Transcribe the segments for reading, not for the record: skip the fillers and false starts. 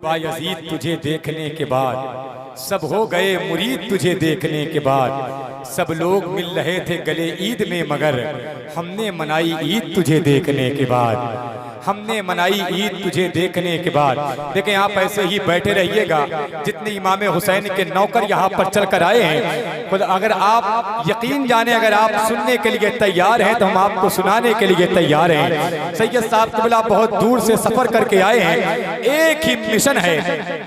बायज़ीद तुझे देखने के बाद सब हो गए मुरीद तुझे देखने के बाद सब लोग मिल रहे थे गले ईद में मगर हमने मनाई ईद तुझे देखने के बाद हमने मनाई ईद तुझे देखने के बाद। देखें आप ऐसे ही बैठे रहिएगा। जितने इमाम हुसैन के नौकर यहाँ पर चल कर आए हैं, खुद अगर आप यकीन जाने अगर आप सुनने के लिए तैयार हैं तो हम आपको सुनाने के लिए तैयार हैं। सैयद साहब क़िबला बहुत दूर से सफ़र करके आए हैं। एक ही मिशन है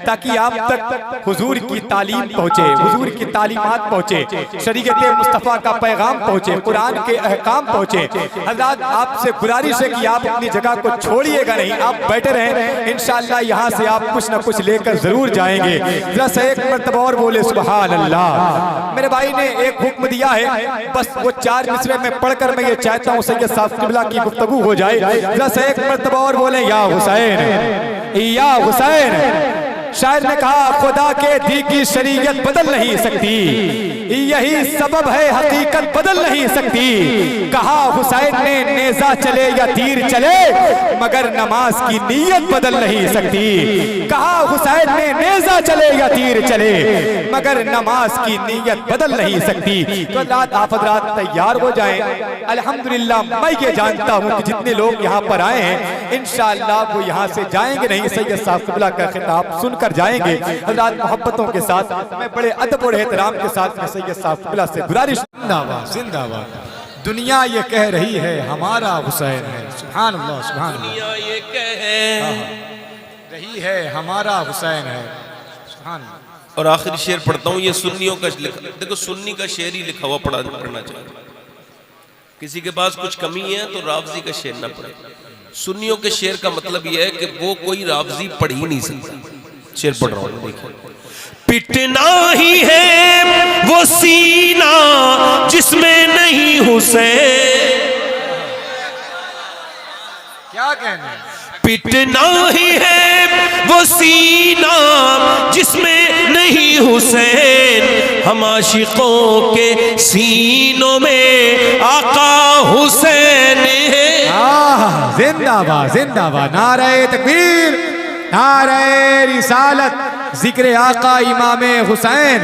ताकि आप तक हुजूर की तालीम पहुँचे, हुजूर की तालीमात पहुँचे, शरीयत मुस्तफ़ा का पैगाम पहुँचे, कुरान के अहकाम पहुँचे। हज़रात आपसे गुजारिश है कि आप अपनी जगह को छोड़िएगा नहीं, आप बैठे रहें। इंशाअल्लाह यहाँ से आप कुछ न कुछ लेकर जरूर जाएंगे। जरा से एक मर्तबा और बोले सुभान अल्लाह। मेरे भाई ने एक हुक्म दिया है, बस वो 4 मिसरे में पढ़कर मैं ये चाहता हूँ सैयद साहब क़िबला की गुफ्तगू हो जाए। जरा से एक मर्तबा और बोले या हुसैन या हुसैन। शायर ने कहा खुदा के दी की शरीयत बदल नहीं सकती, यही सबब है हकीकत बदल नहीं सकती। कहा हुसैन ने नेज़ा चले या तीर चले मगर नमाज की नीयत बदल नहीं सकती। कहा हुसैन ने नेज़ा चले या तीर चले मगर नमाज की नीयत बदल नहीं सकती। तो रात आप हज़रात तैयार हो जाएं। अल्हम्दुलिल्लाह मैं ये जानता हूँ कि जितने लोग यहाँ पर आए हैं इंशाअल्लाह वो यहाँ से जाएंगे नहीं, सैयद साहब क़िबला का खिताब सुनकर जाएंगे। हज़रात मोहब्बतों के साथ मैं बड़े अदब और एहतराम के साथ में सैयद साहब क़िबला से गुजारिश, जिंदाबाद जिंदाबाद। दुनिया ये कह रही है हमारा हुसैन है, सुभान अल्लाह सुभान अल्लाह। दुनिया ये कह रही है हमारा हुसैन है, सुभान अल्लाह। और आखिरी शेर पढ़ता हूँ, ये सुन्नियों का लिखा, देखो सुन्नी का शेर ही लिखा हुआ पढ़ना चाहिए। किसी के पास कुछ कमी है तो रावजी का शेर ना पढ़े। सुन्नियों के शेर का मतलब यह है कि वो कोई रावजी पढ़ ही नहीं सकता। शेर पढ़ रहा हूँ, देखो। पिटना ही है वो सीना जिसमें नहीं हुसैन, क्या कहना है? पिटना ही है वो सीना जिसमें नहीं हुसैन, हम आशिकों के सीनों में आका हुसैन है। जिंदाबाद जिंदाबाद। नारे तकबीर, नारे रिसालत, जिक्र आका इमाम हुसैन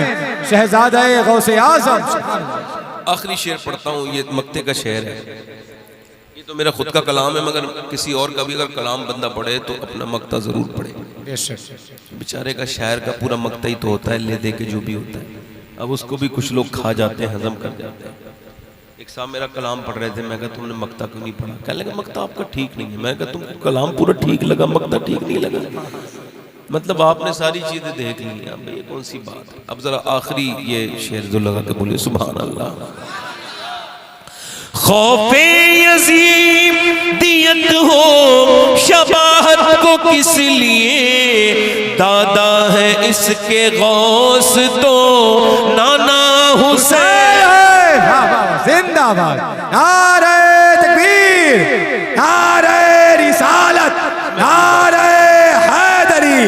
शहजादा गौसे आज़म। आखिरी शेर पढ़ता हूँ, ये मक्ते का शेर है। ये तो मेरा खुद का कलाम है मगर किसी और का भी अगर कलाम बंदा पढ़े तो अपना मक्ता जरूर पढ़े। बेचारे का शायर का पूरा मक्ता ही तो होता है, ले दे के जो भी होता है। अब उसको भी कुछ लोग खा जाते हैं, हजम कर जाते हैं। एक साहब मेरा कलाम पढ़ रहे थे, मैं कहा तुमने मक्ता क्यों नहीं पढ़ा? कहने लगा मक्ता आपका ठीक नहीं है। मैं कहा तुमको कलाम पूरा ठीक लगा, मक्ता ठीक नहीं लगा? मतलब आपने सारी चीजें देख ली, अब ये कौन सी बात है? अब जरा आखिरी ये शेर जो लगा के बोले सुभान अल्लाह। खौफे यजीम दियत हो शबाहत को किस लिए, दादा है इसके गौस तो नाना हुसैन। जिंदाबाद। नारे तकबीर, नारे रिसालत, नारे हैदरी,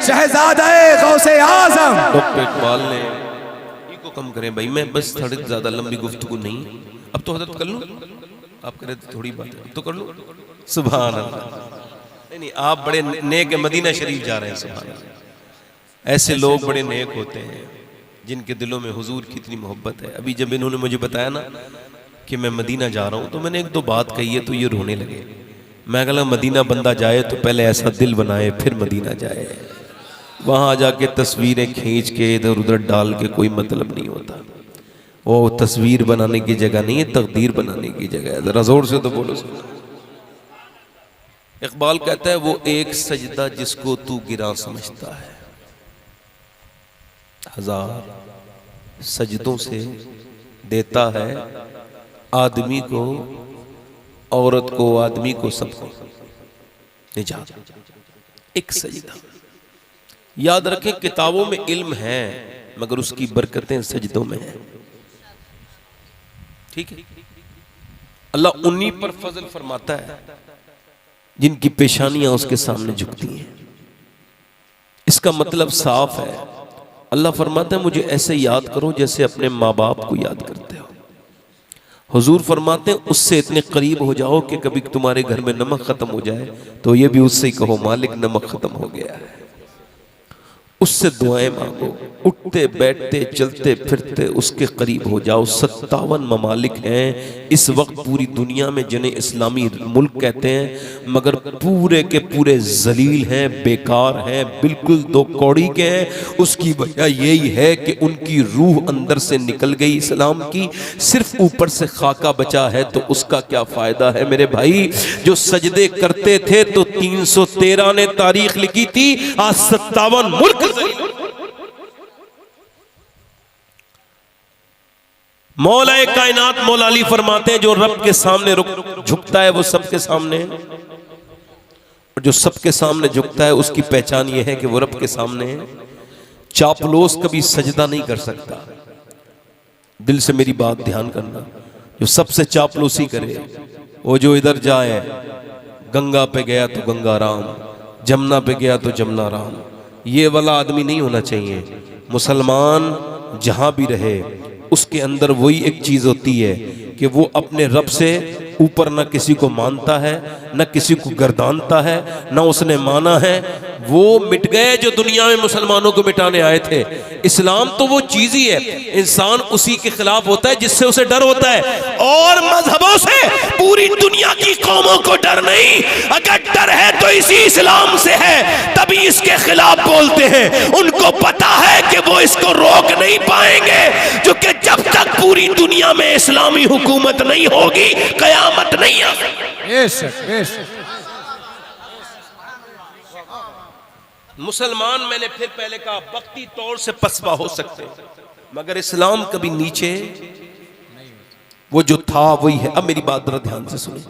शहजादा गौसे आज़म। डॉक्टर इकबाल ने को कम करें भाई, मैं बस थोड़ी ज्यादा लंबी गुफ्तगू नहीं। अब तो हजरत कर लूं, आप करें तो थोड़ी बात है तो कर लूं। सुभान अल्लाह। नहीं आप बड़े नेक मदीना शरीफ जा रहे हैं, सुभान अल्लाह। ऐसे लोग बड़े नेक होते हैं जिनके दिलों में हुजूर की इतनी मोहब्बत है। अभी जब इन्होंने मुझे बताया ना कि मैं मदीना जा रहा हूँ तो मैंने 1-2 बात कही है तो ये रोने लगे। मैं कहला मदीना बंदा जाए तो पहले ऐसा दिल बनाए फिर मदीना जाए। वहाँ जाके तस्वीरें खींच के इधर उधर डाल के कोई मतलब नहीं होता। वो तस्वीर बनाने की जगह नहीं है, तकदीर बनाने की जगह है। जरा जोर से तो बोलो। इकबाल कहता है वो एक सजदा जिसको तू गिरा समझता है, 1000 सजदों से देता है आदमी को, औरत को, आदमी को, सबको निजात। एक सजदा। याद रखें किताबों में इल्म है मगर उसकी बरकतें सजदों में है। ठीक है? अल्लाह उन्हीं पर फजल फरमाता है जिनकी पेशानियां उसके सामने झुकती हैं। इसका मतलब साफ है। अल्लाह फरमाता है मुझे ऐसे याद करो जैसे अपने माँ बाप को याद करते हो। हुजूर फरमाते हैं उससे इतने करीब हो जाओ कि कभी तुम्हारे घर में नमक खत्म हो जाए तो ये भी उससे ही कहो मालिक नमक खत्म हो गया है। उससे दुआएं मांगो, उठते बैठते चलते फिरते उसके करीब हो जाओ। 57 ममालिक हैं इस वक्त पूरी दुनिया में जिन्हें इस्लामी मुल्क कहते हैं, मगर पूरे के पूरे जलील हैं, बेकार हैं, बिल्कुल दो कौड़ी के हैं। उसकी वजह यही है कि उनकी रूह अंदर से निकल गई इस्लाम की, सिर्फ ऊपर से खाका बचा है, तो उसका क्या फायदा है मेरे भाई। जो सजदे करते थे तो 313 ने तारीख लिखी थी, आज 57 मुल्क। मौलाए कायनात मौला अली फरमाते हैं, जो रब के सामने झुकता है वो सबके सामने है, और जो सबके सामने झुकता है उसकी पहचान ये है कि वो रब के सामने है। चापलूस कभी सजदा नहीं कर सकता। दिल से मेरी बात ध्यान करना, जो सबसे चापलूसी करे, वो जो इधर जाए, गंगा पे गया तो गंगा राम, जमुना पे गया तो जमुना राम, ये वाला आदमी नहीं होना चाहिए। मुसलमान जहां भी रहे उसके अंदर वही एक चीज होती है कि वो अपने रब से ऊपर न किसी को मानता है, न किसी को गर्दानता है, न उसने माना है। वो मिट गए जो दुनिया में मुसलमानों को मिटाने आए थे। इस्लाम तो वो चीज ही है, इंसान उसी के खिलाफ होता है जिससे उसे डर होता है, और मजहबों से पूरी दुनिया की कौमों को डर नहीं। अगर डर है तो इसी इस्लाम से है, तभी इसके खिलाफ बोलते हैं। उनको पता है कि वो इसको रोक नहीं पाएंगे, क्योंकि जब तक पूरी दुनिया में इस्लामी हुकूमत नहीं होगी कयामत नहीं आ सकती। मुसलमान, मैंने फिर पहले कहा, वक्ती तौर से पसबा हो सकते हैं, मगर इस्लाम कभी नीचे, वो जो था वही है। अब मेरी बात जरा ध्यान से सुने।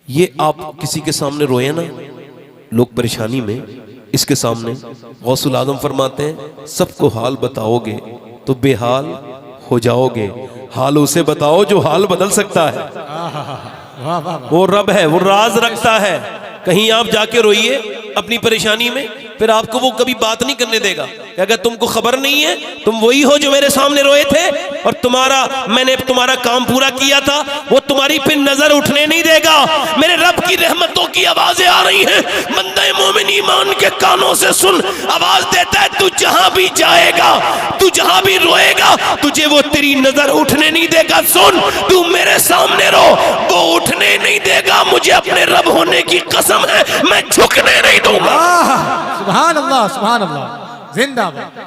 ये आप किसी के सामने रोए ना, लोग परेशानी में, इसके सामने गौसुल आजम फरमाते हैं, सबको हाल बताओगे तो बेहाल हो जाओगे। हाल उसे बताओ जो हाल बदल सकता है। वो रब है, वो राज रखता है। कहीं आप जाके रोइए अपनी परेशानी में, फिर आपको वो कभी बात नहीं करने देगा। अगर तुमको खबर नहीं है, तुम वही हो जो मेरे सामने रोए थे, और मैंने तुम्हारा काम पूरा किया था, वो तुम्हारी फिर नजर उठने नहीं देगा। मेरे रब की रहमतों की आवाजें आ रही हैं, बंदे मोमिन ईमान के कानों से सुन। आवाज देता है, तू जहां भी जाएगा, तू जहां भी रोएगा, तुझे वो तेरी नजर उठने नहीं देगा। सुन, तू मेरे सामने रो, वो उठने नहीं देगा। मुझे अपने रब होने की कसम है, मैं झुकने नहीं दूंगा। सुभान अल्लाह, सुभान अल्लाह, जिंदाबाद।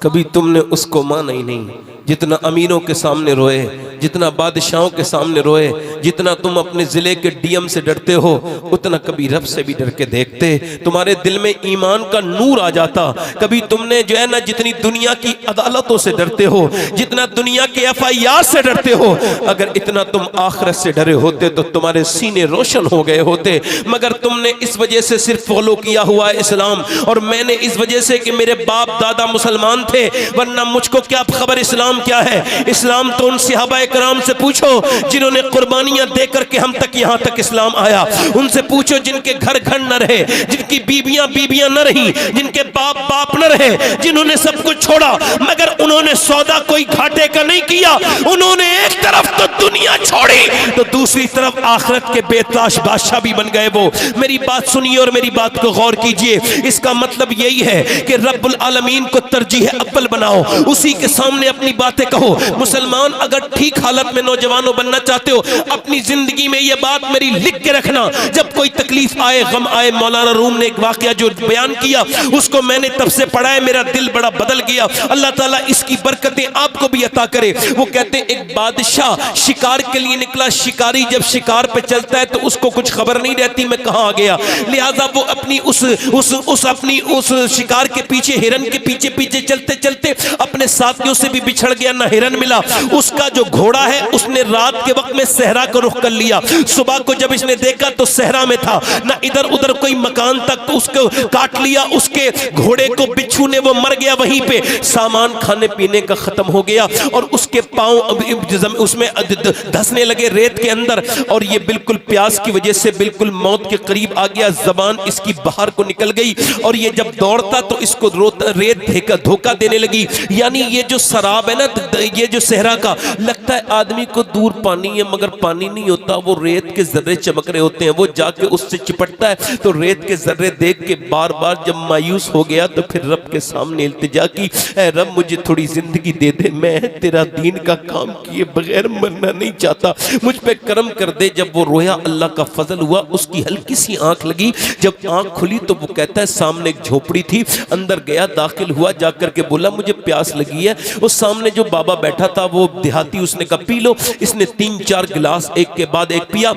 कभी तुमने उसको माना ही नहीं, जितना अमीरों के सामने रोए, जितना बादशाहों के सामने रोए, जितना तुम अपने जिले के डीएम से डरते हो, उतना कभी रब से भी डर के देखते, तुम्हारे दिल में ईमान का नूर आ जाता। कभी तुमने जो है ना, जितनी दुनिया की अदालतों से डरते हो, जितना दुनिया के FIR से डरते हो, अगर इतना तुम आखिरत से डरे होते तो तुम्हारे सीने रोशन हो गए होते। मगर तुमने इस वजह से सिर्फ फॉलो किया हुआ है इस्लाम, और मैंने इस वजह से कि मेरे बाप दादा मुसलमान थे, वरना मुझको क्या खबर इस्लाम क्या है। इस्लाम तो उन सहाबा कराम से पूछो जिन्होंने कुर्बानियां दे करके हम तक यहां तक इस्लाम आया। उनसे पूछो जिनके घर घर न रहे, जिनकी बीबियां न रही, जिनके बाप न रहे, जिन्होंने सब कुछ छोड़ा, मगर उन्होंने सौदा कोई घाटे का नहीं किया। उन्होंने एक तरफ तो दुनिया छोड़ी, तो दूसरी तरफ आखिरत के बेताश बादशाह भी बन गए। वो मेरी बात सुनिए और मेरी बात को गौर कीजिए। इसका मतलब यही है कि रब्बुल आलमीन को तरजीह अव्वल बनाओ, उसी के सामने अपनी बातें कहो। मुसलमान, अगर ठीक हालत में नौजवानों बनना चाहते हो, अपनी जिंदगी में ये बात मेरी लिख के रखना। जब कोई तकलीफ आए, गम आए, मौलाना रूम ने एक वाकया जो बयान किया, उसको मैंने तब से पढ़ा है, मेरा दिल बड़ा बदल गया। अल्लाह ताला इसकी बरकतें आपको भी अता करे। वो कहते हैं, एक बादशाह शिकार के लिए निकला। शिकारी जब शिकार पे चलता है तो उसको कुछ खबर नहीं रहती मैं कहां आ गया, लिहाजा वो अपनी उस शिकार के पीछे, हिरन के पीछे पीछे चलते चलते अपने साथियों से भी बिछड़ गया, ना हिरन मिला। उसका जो घोड़ा है उसने रात के वक्त में सहरा को रुख कर लिया। सुबह को जब इसने देखा तो सहरा में था, ना इधर उधर कोई मकान तक, तो उसको काट लिया। उसके घोड़े को बिच्छू ने, वो मर गया वहीं पे। सामान खाने पीने का खत्म हो गया और उसके पांव उसमें धंसने लगे रेत के अंदर, और ये बिल्कुल प्यास की वजह से बिल्कुल मौत के करीब आ गया। जबान इसकी बाहर को निकल गई, और ये जब दौड़ता तो इसको रेत धोखा देने लगी। यानी ये जो शराब है ना, ये जो सहरा का, लगता है आदमी को दूर पानी है मगर पानी नहीं होता, वो रेत के जर्रे चमक रहे होते हैं। वो जाके उससे चिपटता है तो रेत के जर्रे देख के बार बार जब मायूस हो गया तो फिर रब के सामने इल्तिजा की, ऐ रब मुझे थोड़ी जिंदगी दे दे, मैं तेरा दीन का काम किए बगैर मरना नहीं चाहता, मुझ पे करम कर दे। जब वो रोया अल्लाह का फजल हुआ, उसकी हल्की सी आंख लगी। जब आंख खुली तो वो कहता है सामने एक झोपड़ी थी, अंदर गया, दाखिल हुआ, जाकर के बोला मुझे प्यास लगी है। उस सामने जो बाबा बैठा था वो देहाती, उसने कहा पी लो। इसने 3-4 गिलास एक के बाद एक पिया।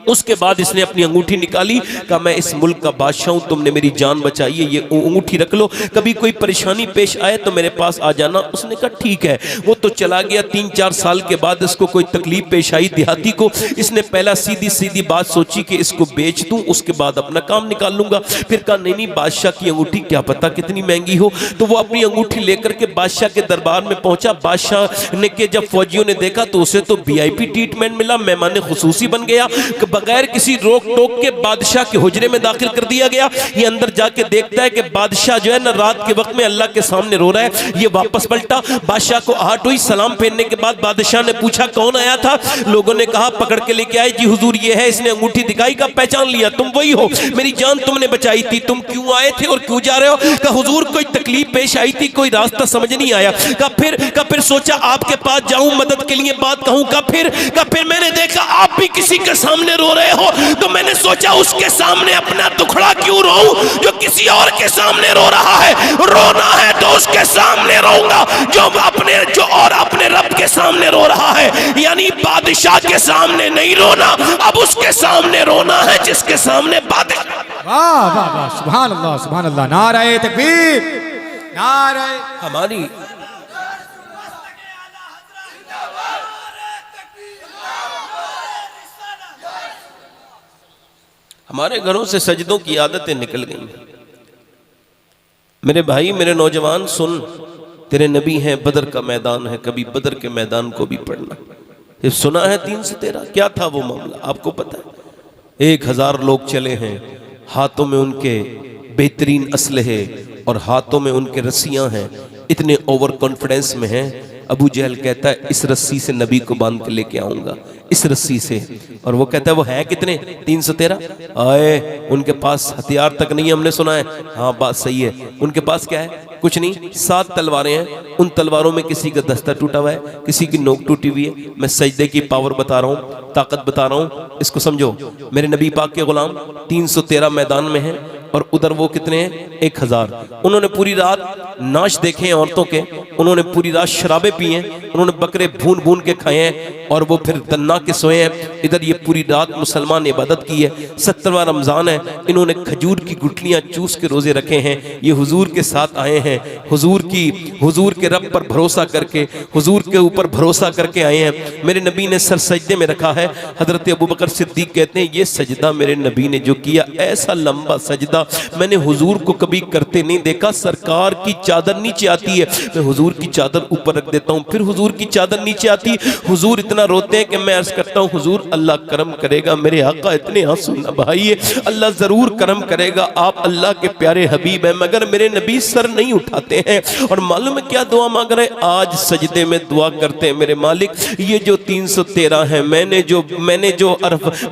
उसके बाद इसने अपनी अंगूठी निकाली, कहा मैं इस मुल्क का बादशाह हूं, तुमने मेरी जान बचाई है, ये अंगूठी रख लो, कभी कोई परेशानी पेश आए तो मेरे पास आ जाना। उसने कहा ठीक है। वो तो चला गया। 3-4 साल के बाद इसको कोई तकलीफ पेश आई देहाती को। इसने पहला सीधी सीधी बात सोची कि इसको बेच दूं, उसके बाद अपना काम निकाल लूंगा। फिर कहा नहीं नहीं, बादशाह की अंगूठी क्या पता कितनी महंगी हो। तो वो अपनी अंगूठी लेकर के बादशाह के दरबार में पहुंचा। बादशाह ने के जब फौजियों ने देखा तो उसे तो VIP ट्रीटमेंट मिला, मेहमान खुसूसी बन गया। बगैर किसी रोक टोक के बादशाह के हुजरे में दाखिल कर दिया गया। ये अंदर जाके देखता है कि बादशाह जो है ना रात के वक्त में अल्लाह के सामने रो रहा है। ये वापस पलटा, बादशाह को आहट हुई। सलाम फेरने के बाद बादशाह ने पूछा कौन आया था। लोगों ने कहा पकड़ के लेके आए जी हुजूर ये है। इसने अंगूठी दिखाई, का पहचान लिया, तुम वही हो, मेरी जान तुमने बचाई थी, तुम क्यों आए थे और क्यों जा रहे हो। कहा हुजूर कोई तकलीफ पेश आई थी, कोई रास्ता समझ नहीं आया। कहा फिर सोचा आपके पास जाऊं, मदद के लिए बात कहूं। कहा फिर मैंने देखा आप भी किसी के सामने रो रहे हो, तो मैंने सोचा उसके सामने अपना दुखड़ा क्यों रोऊं जो किसी और के सामने रो रहा है। रोना है तो उसके सामने रोऊंगा जो अपने रब के सामने रो रहा है। यानी बादशाह के सामने नहीं रोना, अब उसके सामने रोना है जिसके सामने बादशाह। वाह वाह वाह, सुभान अल्लाह सुभान अल्लाह, नारे तकबीर, नारे। हमारी हमारे घरों से सजदों की आदतें निकल गई। मेरे भाई, मेरे नौजवान सुन, तेरे नबी हैं, बदर का मैदान है, कभी बदर के मैदान को भी पढ़ना। ये सुना है 313 क्या था वो मामला आपको पता है। 1000 लोग चले हैं, हाथों में उनके बेहतरीन असलहे और हाथों में उनके रस्सियां हैं, इतने ओवर कॉन्फिडेंस में हैं। अबू जहल कहता है इस रस्सी से नबी को बांध के लेके आऊंगा, इस रस्सी से। और वो कहता है वो है कितने, 313। आए, उनके पास हथियार तक नहीं है, हमने सुना है। हाँ बात सही है, उनके पास क्या है, कुछ नहीं, 7 तलवारें हैं। उन तलवारों में किसी का दस्ता टूटा हुआ है, किसी की नोक टूटी हुई है। मैं सजदे की पावर बता रहा हूँ, ताकत बता रहा हूँ, इसको समझो। मेरे नबी पाक के गुलाम 313 मैदान में हैं और उधर वो कितने हैं, 1000। उन्होंने पूरी रात नाच देखे हैं औरतों के, उन्होंने पूरी रात शराबे पी हैं, उन्होंने बकरे भून भून के खाए हैं और वो फिर तन्ना के सोए हैं। इधर ये पूरी रात मुसलमान ने इबादत की है। 70वां रमजान है, इन्होंने खजूर की गुठलियां चूस के रोजे रखे हैं। ये हुजूर के साथ आए हैं, हुजूर के रब पर भरोसा करके, हुजूर के ऊपर भरोसा करके आए हैं। मेरे नबी ने सर सजदे में रखा है। हजरत अबू बकर सिद्दीक कहते हैं ये सजदा मेरे नबी ने जो किया, ऐसा लंबा सजदा मैंने हुजूर को कभी करते नहीं देखा। सरकार की चादर नीचे आती है, मैं हुजूर की चादर ऊपर रख देता हूँ, फिर हुजूर की चादर नीचे आती। हुजूर इतना रोते हैं कि मैं अर्ज करता हूँ हुजूर अल्लाह करम करेगा, मेरे आका इतने आंसू न बहाइए, अल्लाह जरूर करम करेगा, आप अल्लाह के प्यारे हबीब हैं। मगर मेरे नबी सर नहीं उठाते हैं। और मालूम है क्या दुआ मांग रहे हैं, आज सजदे में दुआ करते हैं, मेरे मालिक ये जो 313 है,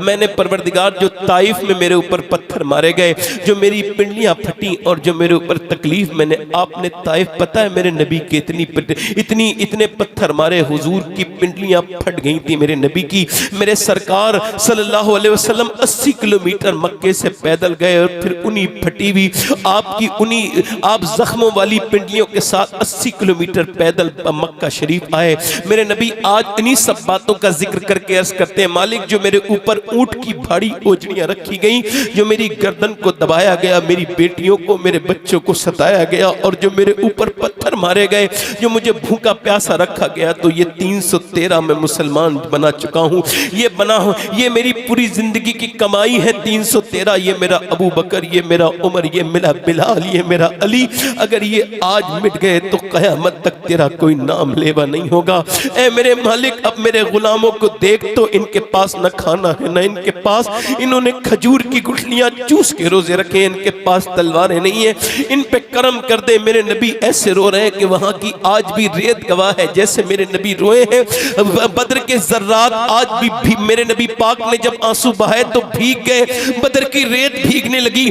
मैंने परवरदिगार जो ताइफ में मेरे ऊपर पत्थर मारे गए, जो मेरी पिंडलियां फटी और जो मेरे ऊपर तकलीफ मैंने, आपने ताइफ पता है मेरे नबी के इतने पत्थर मारे, हुजूर की पिंडलियां फट गई थी मेरे नबी की। मेरे सरकार सल्लल्लाहु अलैहि वसल्लम 80 किलोमीटर मक्के से पैदल गए और फिर उन्हीं फटी हुई आप जख्मों वाली पिंडलियों के साथ 80 किलोमीटर पैदल मक्का शरीफ आए। मेरे नबी आज इन्हीं सब बातों का जिक्र करके अर्ज करते हैं, मालिक जो मेरे ऊपर ऊंट की भारी ओजड़ियां रखी गई, जो मेरी गर्दन को दबाया गया, मेरी बेटियों को, मेरे बच्चों को सताया गया और जो मेरे ऊपर पत्थर मारे गए, जो मुझे भूखा प्यासा रखा गया, तो ये 313 में मुसलमान बना चुका हूं। हूँ, ये बना हूँ, ये मेरी पूरी जिंदगी की कमाई है 313, ये मेरा अबू बकर, ये मेरा उमर, ये मेरा बिलाल, ये मेरा अली, अगर ये आज मिट गए तो क़यामत तक तेरा कोई नाम लेवा नहीं होगा। ऐ मेरे मालिक, अब मेरे गुलामों को देख तो इनके पास न खाना है न इनके पास, इन्होंने खजूर की गुठलियां चूस के रोजे रखे, इनके पास तलवारें नहीं है, इन पे करम कर दे। मेरे नबी ऐसे रो रहे हैं कि वहां की आज भी रेत गवाह है, जैसे मेरे नबी रोए हैं। बदर के जर्रात आज भी मेरे नबी पाक ने जब आंसू बहाए तो भीग गए, बदर की रेत भीगने लगी।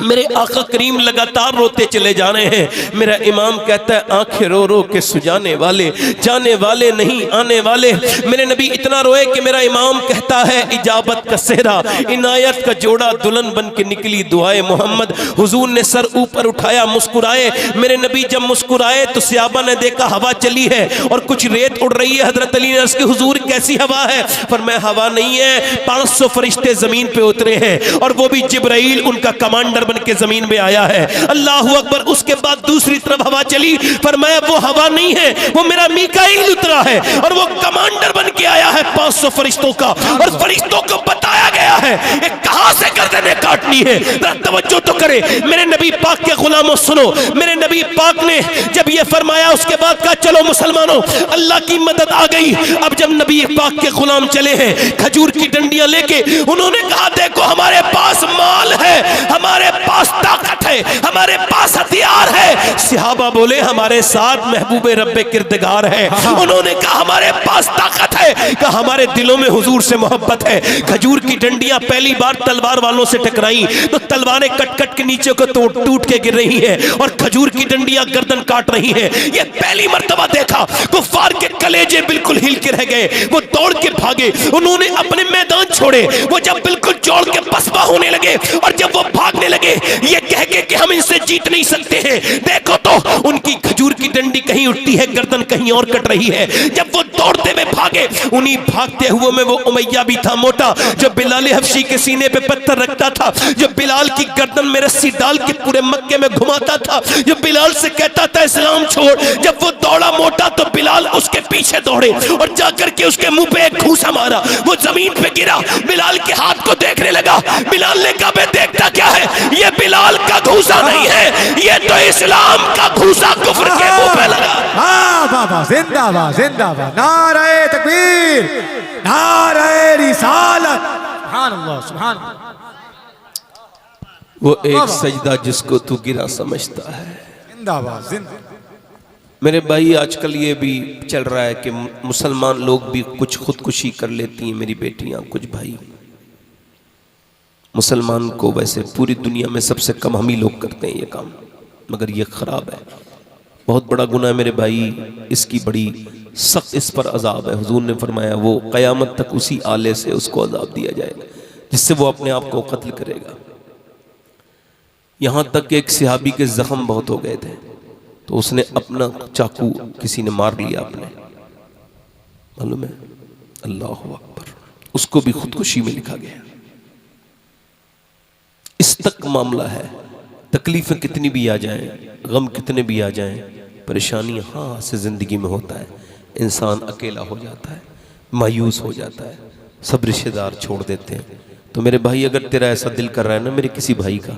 मेरे आका करीम लगातार रोते चले जा रहे हैं। मेरा इमाम कहता है आंखें रो रो के सुजाने वाले, जाने वाले नहीं आने वाले। मेरे नबी इतना रोए कि मेरा इमाम कहता है इजाबत का सेहरा, इनायत का जोड़ा, दुल्हन बन के निकली दुआए मोहम्मद। हुजूर ने सर ऊपर उठाया, मुस्कुराए। मेरे नबी जब मुस्कुराए तो सहाबा ने देखा हवा चली है और कुछ रेत उड़ रही है। हजरत अली ने अर्ज़ की हुजूर कैसी हवा है? फरमाया हवा नहीं है, 500 फरिश्ते जमीन पे उतरे हैं और वो भी जिब्राइल उनका कमांडर बन के जमीन में आया है। अल्लाह अकबर। उसके बाद दूसरी तरफ हवा चली, फरमाया वो हवा नहीं है, वो मेरा मीकाईल उतरा है और वो कमांडर बन के आया है 500 फरिश्तों का, और फरिश्तों को बताया गया है ये कहां से गर्दनें काटनी है। तवज्जो तो करे मेरे नबी पाक के गुलामों, सुनो। मेरे नबी पाक ने जब ये फरमाया उसके बाद कहा चलो मुसलमानों अल्लाह की मदद आ गई। अब जब नबी पाक के गुलाम चले हैं खजूर की डंडियां लेके, उन्होंने कहा देखो हमारे पास माल है, हमारे पास ताकत है, हमारे पास हथियार है। सहाबा बोले हमारे साथ महबूबे रब्बे किरदगार है। उन्होंने कहा हमारे पास ताकत है, कहा हमारे दिलों में हुजूर से मोहब्बत है। खजूर की डंडियां पहली बार तलवार वालों से टकराई तो तलवारें कट कट के नीचे को टूट के गिर रही हैं और खजूर की डंडियां गर्दन काट रही हैं। ये पहली मर्तबा देखा, कुफ्फार के कलेजे बिल्कुल हिल के रह गए। वो दौड़ के भागे, उन्होंने अपने मैदान छोड़े। वो जब बिल्कुल चौड़ के पसपा होने लगे और जब वो भागने लगे ये कह के कि हम इनसे जीत नहीं सकते हैं, देखो तो उनकी खजूर की डंडी कहीं उठती है, गर्दन कहीं और कट रही है। जब वो दौड़ते हुए भागे, उन्हीं भागते हुए में वो उमैया भी था मोटा, जो बिलाल हबशी के सीने पे पत्थर रखता था, जो बिलाल की गर्दन में रस्सी डाल के पूरे मक्के में घुमाता था, जो बिलाल से कहता था इस्लाम छोड़। जब वो दौड़ा मोटा तो बिलाल उसके पीछे दौड़े और जाकर के उसके मुंह पे एक घूसा मारा, वो जमीन पे गिरा। बिलाल के हाथ को देखने लगा। बिलाल ने कहा मैं देखता क्या है, ये बिलाल का घूसा नहीं है, ये तो इस्लाम का घूसा कुफ्र के मुंह पे लगा। बाबा जिंदाबाद जिंदाबाद, नारे तकबीर, नारे रिसालत, सुभान अल्लाह सुभान अल्लाह। वो एक सजदा जिसको तू गिरा समझता है। जिंदाबाद जिंदाबाद। मेरे भाई आजकल ये भी चल रहा है कि मुसलमान लोग भी कुछ खुदकुशी कर लेती हैं। मेरी बेटियां, कुछ भाई, मुसलमान को वैसे पूरी दुनिया में सबसे कम हम ही लोग करते हैं ये काम, मगर ये खराब है, बहुत बड़ा गुनाह है मेरे भाई। इसकी बड़ी सख्त इस पर अजाब है। हुजूर ने फरमाया वो क़यामत तक उसी आले से उसको अजाब दिया जाएगा जिससे वो अपने आप को कत्ल करेगा। यहाँ तक कि एक सहाबी के जख्म बहुत हो गए थे तो उसने अपना चाकू किसी ने मार लिया अपने, मालूम है? अल्लाह अकबर। उसको भी खुदकुशी में लिखा गया। इस तक मामला है। तकलीफें कितनी भी आ जाएं, गम कितने भी आ जाएं, परेशानी हाँ से ज़िंदगी में होता है। इंसान अकेला हो जाता है, मायूस हो जाता है, सब रिश्तेदार छोड़ देते हैं। तो मेरे भाई अगर तेरा ऐसा दिल कर रहा है ना मेरे किसी भाई का,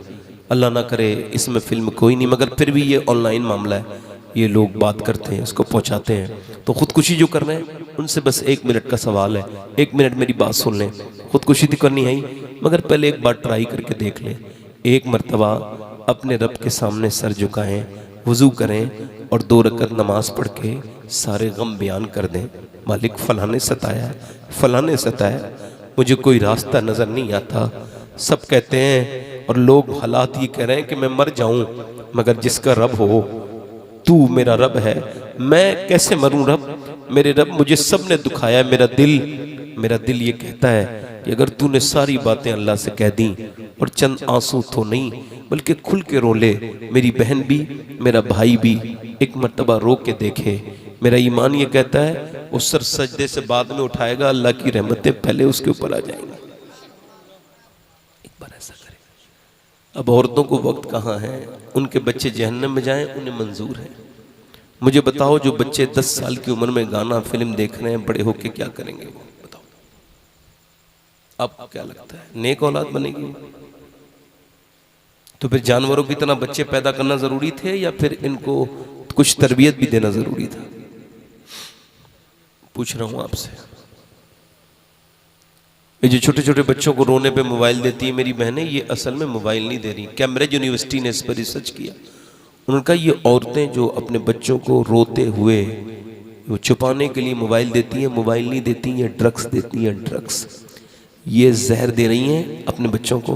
अल्लाह ना करे इसमें फिल्म कोई नहीं, मगर फिर भी ये ऑनलाइन मामला है, ये लोग बात करते हैं, उसको पहुंचाते हैं, तो खुदकुशी जो कर रहे हैं उनसे बस 1 मिनट का सवाल है, 1 मिनट मेरी बात सुन लें। खुदकुशी तो करनी है ही, मगर पहले एक बार ट्राई करके देख लें। एक मरतबा अपने रब के सामने सर झुकाएं, वज़ू करें और 2 रकअत नमाज पढ़ के सारे गम बयान कर दें। मालिक फलाने सताया, फलाने सताया, मुझे कोई रास्ता नज़र नहीं आता। सब कहते हैं और लोग हालात ये कह रहे हैं कि मैं मर जाऊं, मगर जिसका रब हो, तू मेरा रब है, मैं कैसे मरूं रब? मेरे रब मुझे सब ने दुखाया। मेरा दिल ये कहता है कि अगर तूने सारी बातें अल्लाह से कह दी और चंद आंसू तो नहीं बल्कि खुल के रो ले, मेरी बहन भी मेरा भाई भी एक मर्तबा रो के देखे। मेरा ईमान ये कहता है उस सर सजदे से बाद में उठाएगा, अल्लाह की रहमतें पहले उसके ऊपर आ जाएंगी। एक बार ऐसा करें। अब औरतों को वक्त कहाँ है, उनके बच्चे जहन्नम में जाएं उन्हें मंजूर है। मुझे बताओ जो बच्चे 10 साल की उम्र में गाना फिल्म देख रहे हैं, बड़े होके क्या करेंगे वो बताओ? आपको क्या लगता है नेक औलाद बनेगी? तो फिर जानवरों की तरह बच्चे पैदा करना जरूरी थे या फिर इनको कुछ तरबियत भी देना जरूरी था? पूछ रहा हूं आपसे। ये जो छोटे छोटे बच्चों को रोने पे मोबाइल देती है मेरी बहनें, ये असल में मोबाइल नहीं दे रही। कैम्ब्रिज यूनिवर्सिटी ने इस पर रिसर्च किया। उन्होंने कहा ये औरतें जो अपने बच्चों को रोते हुए वो छुपाने के लिए मोबाइल देती हैं, मोबाइल नहीं देती, ये ड्रग्स देती हैं, ड्रग्स। ये जहर दे रही हैं अपने बच्चों को,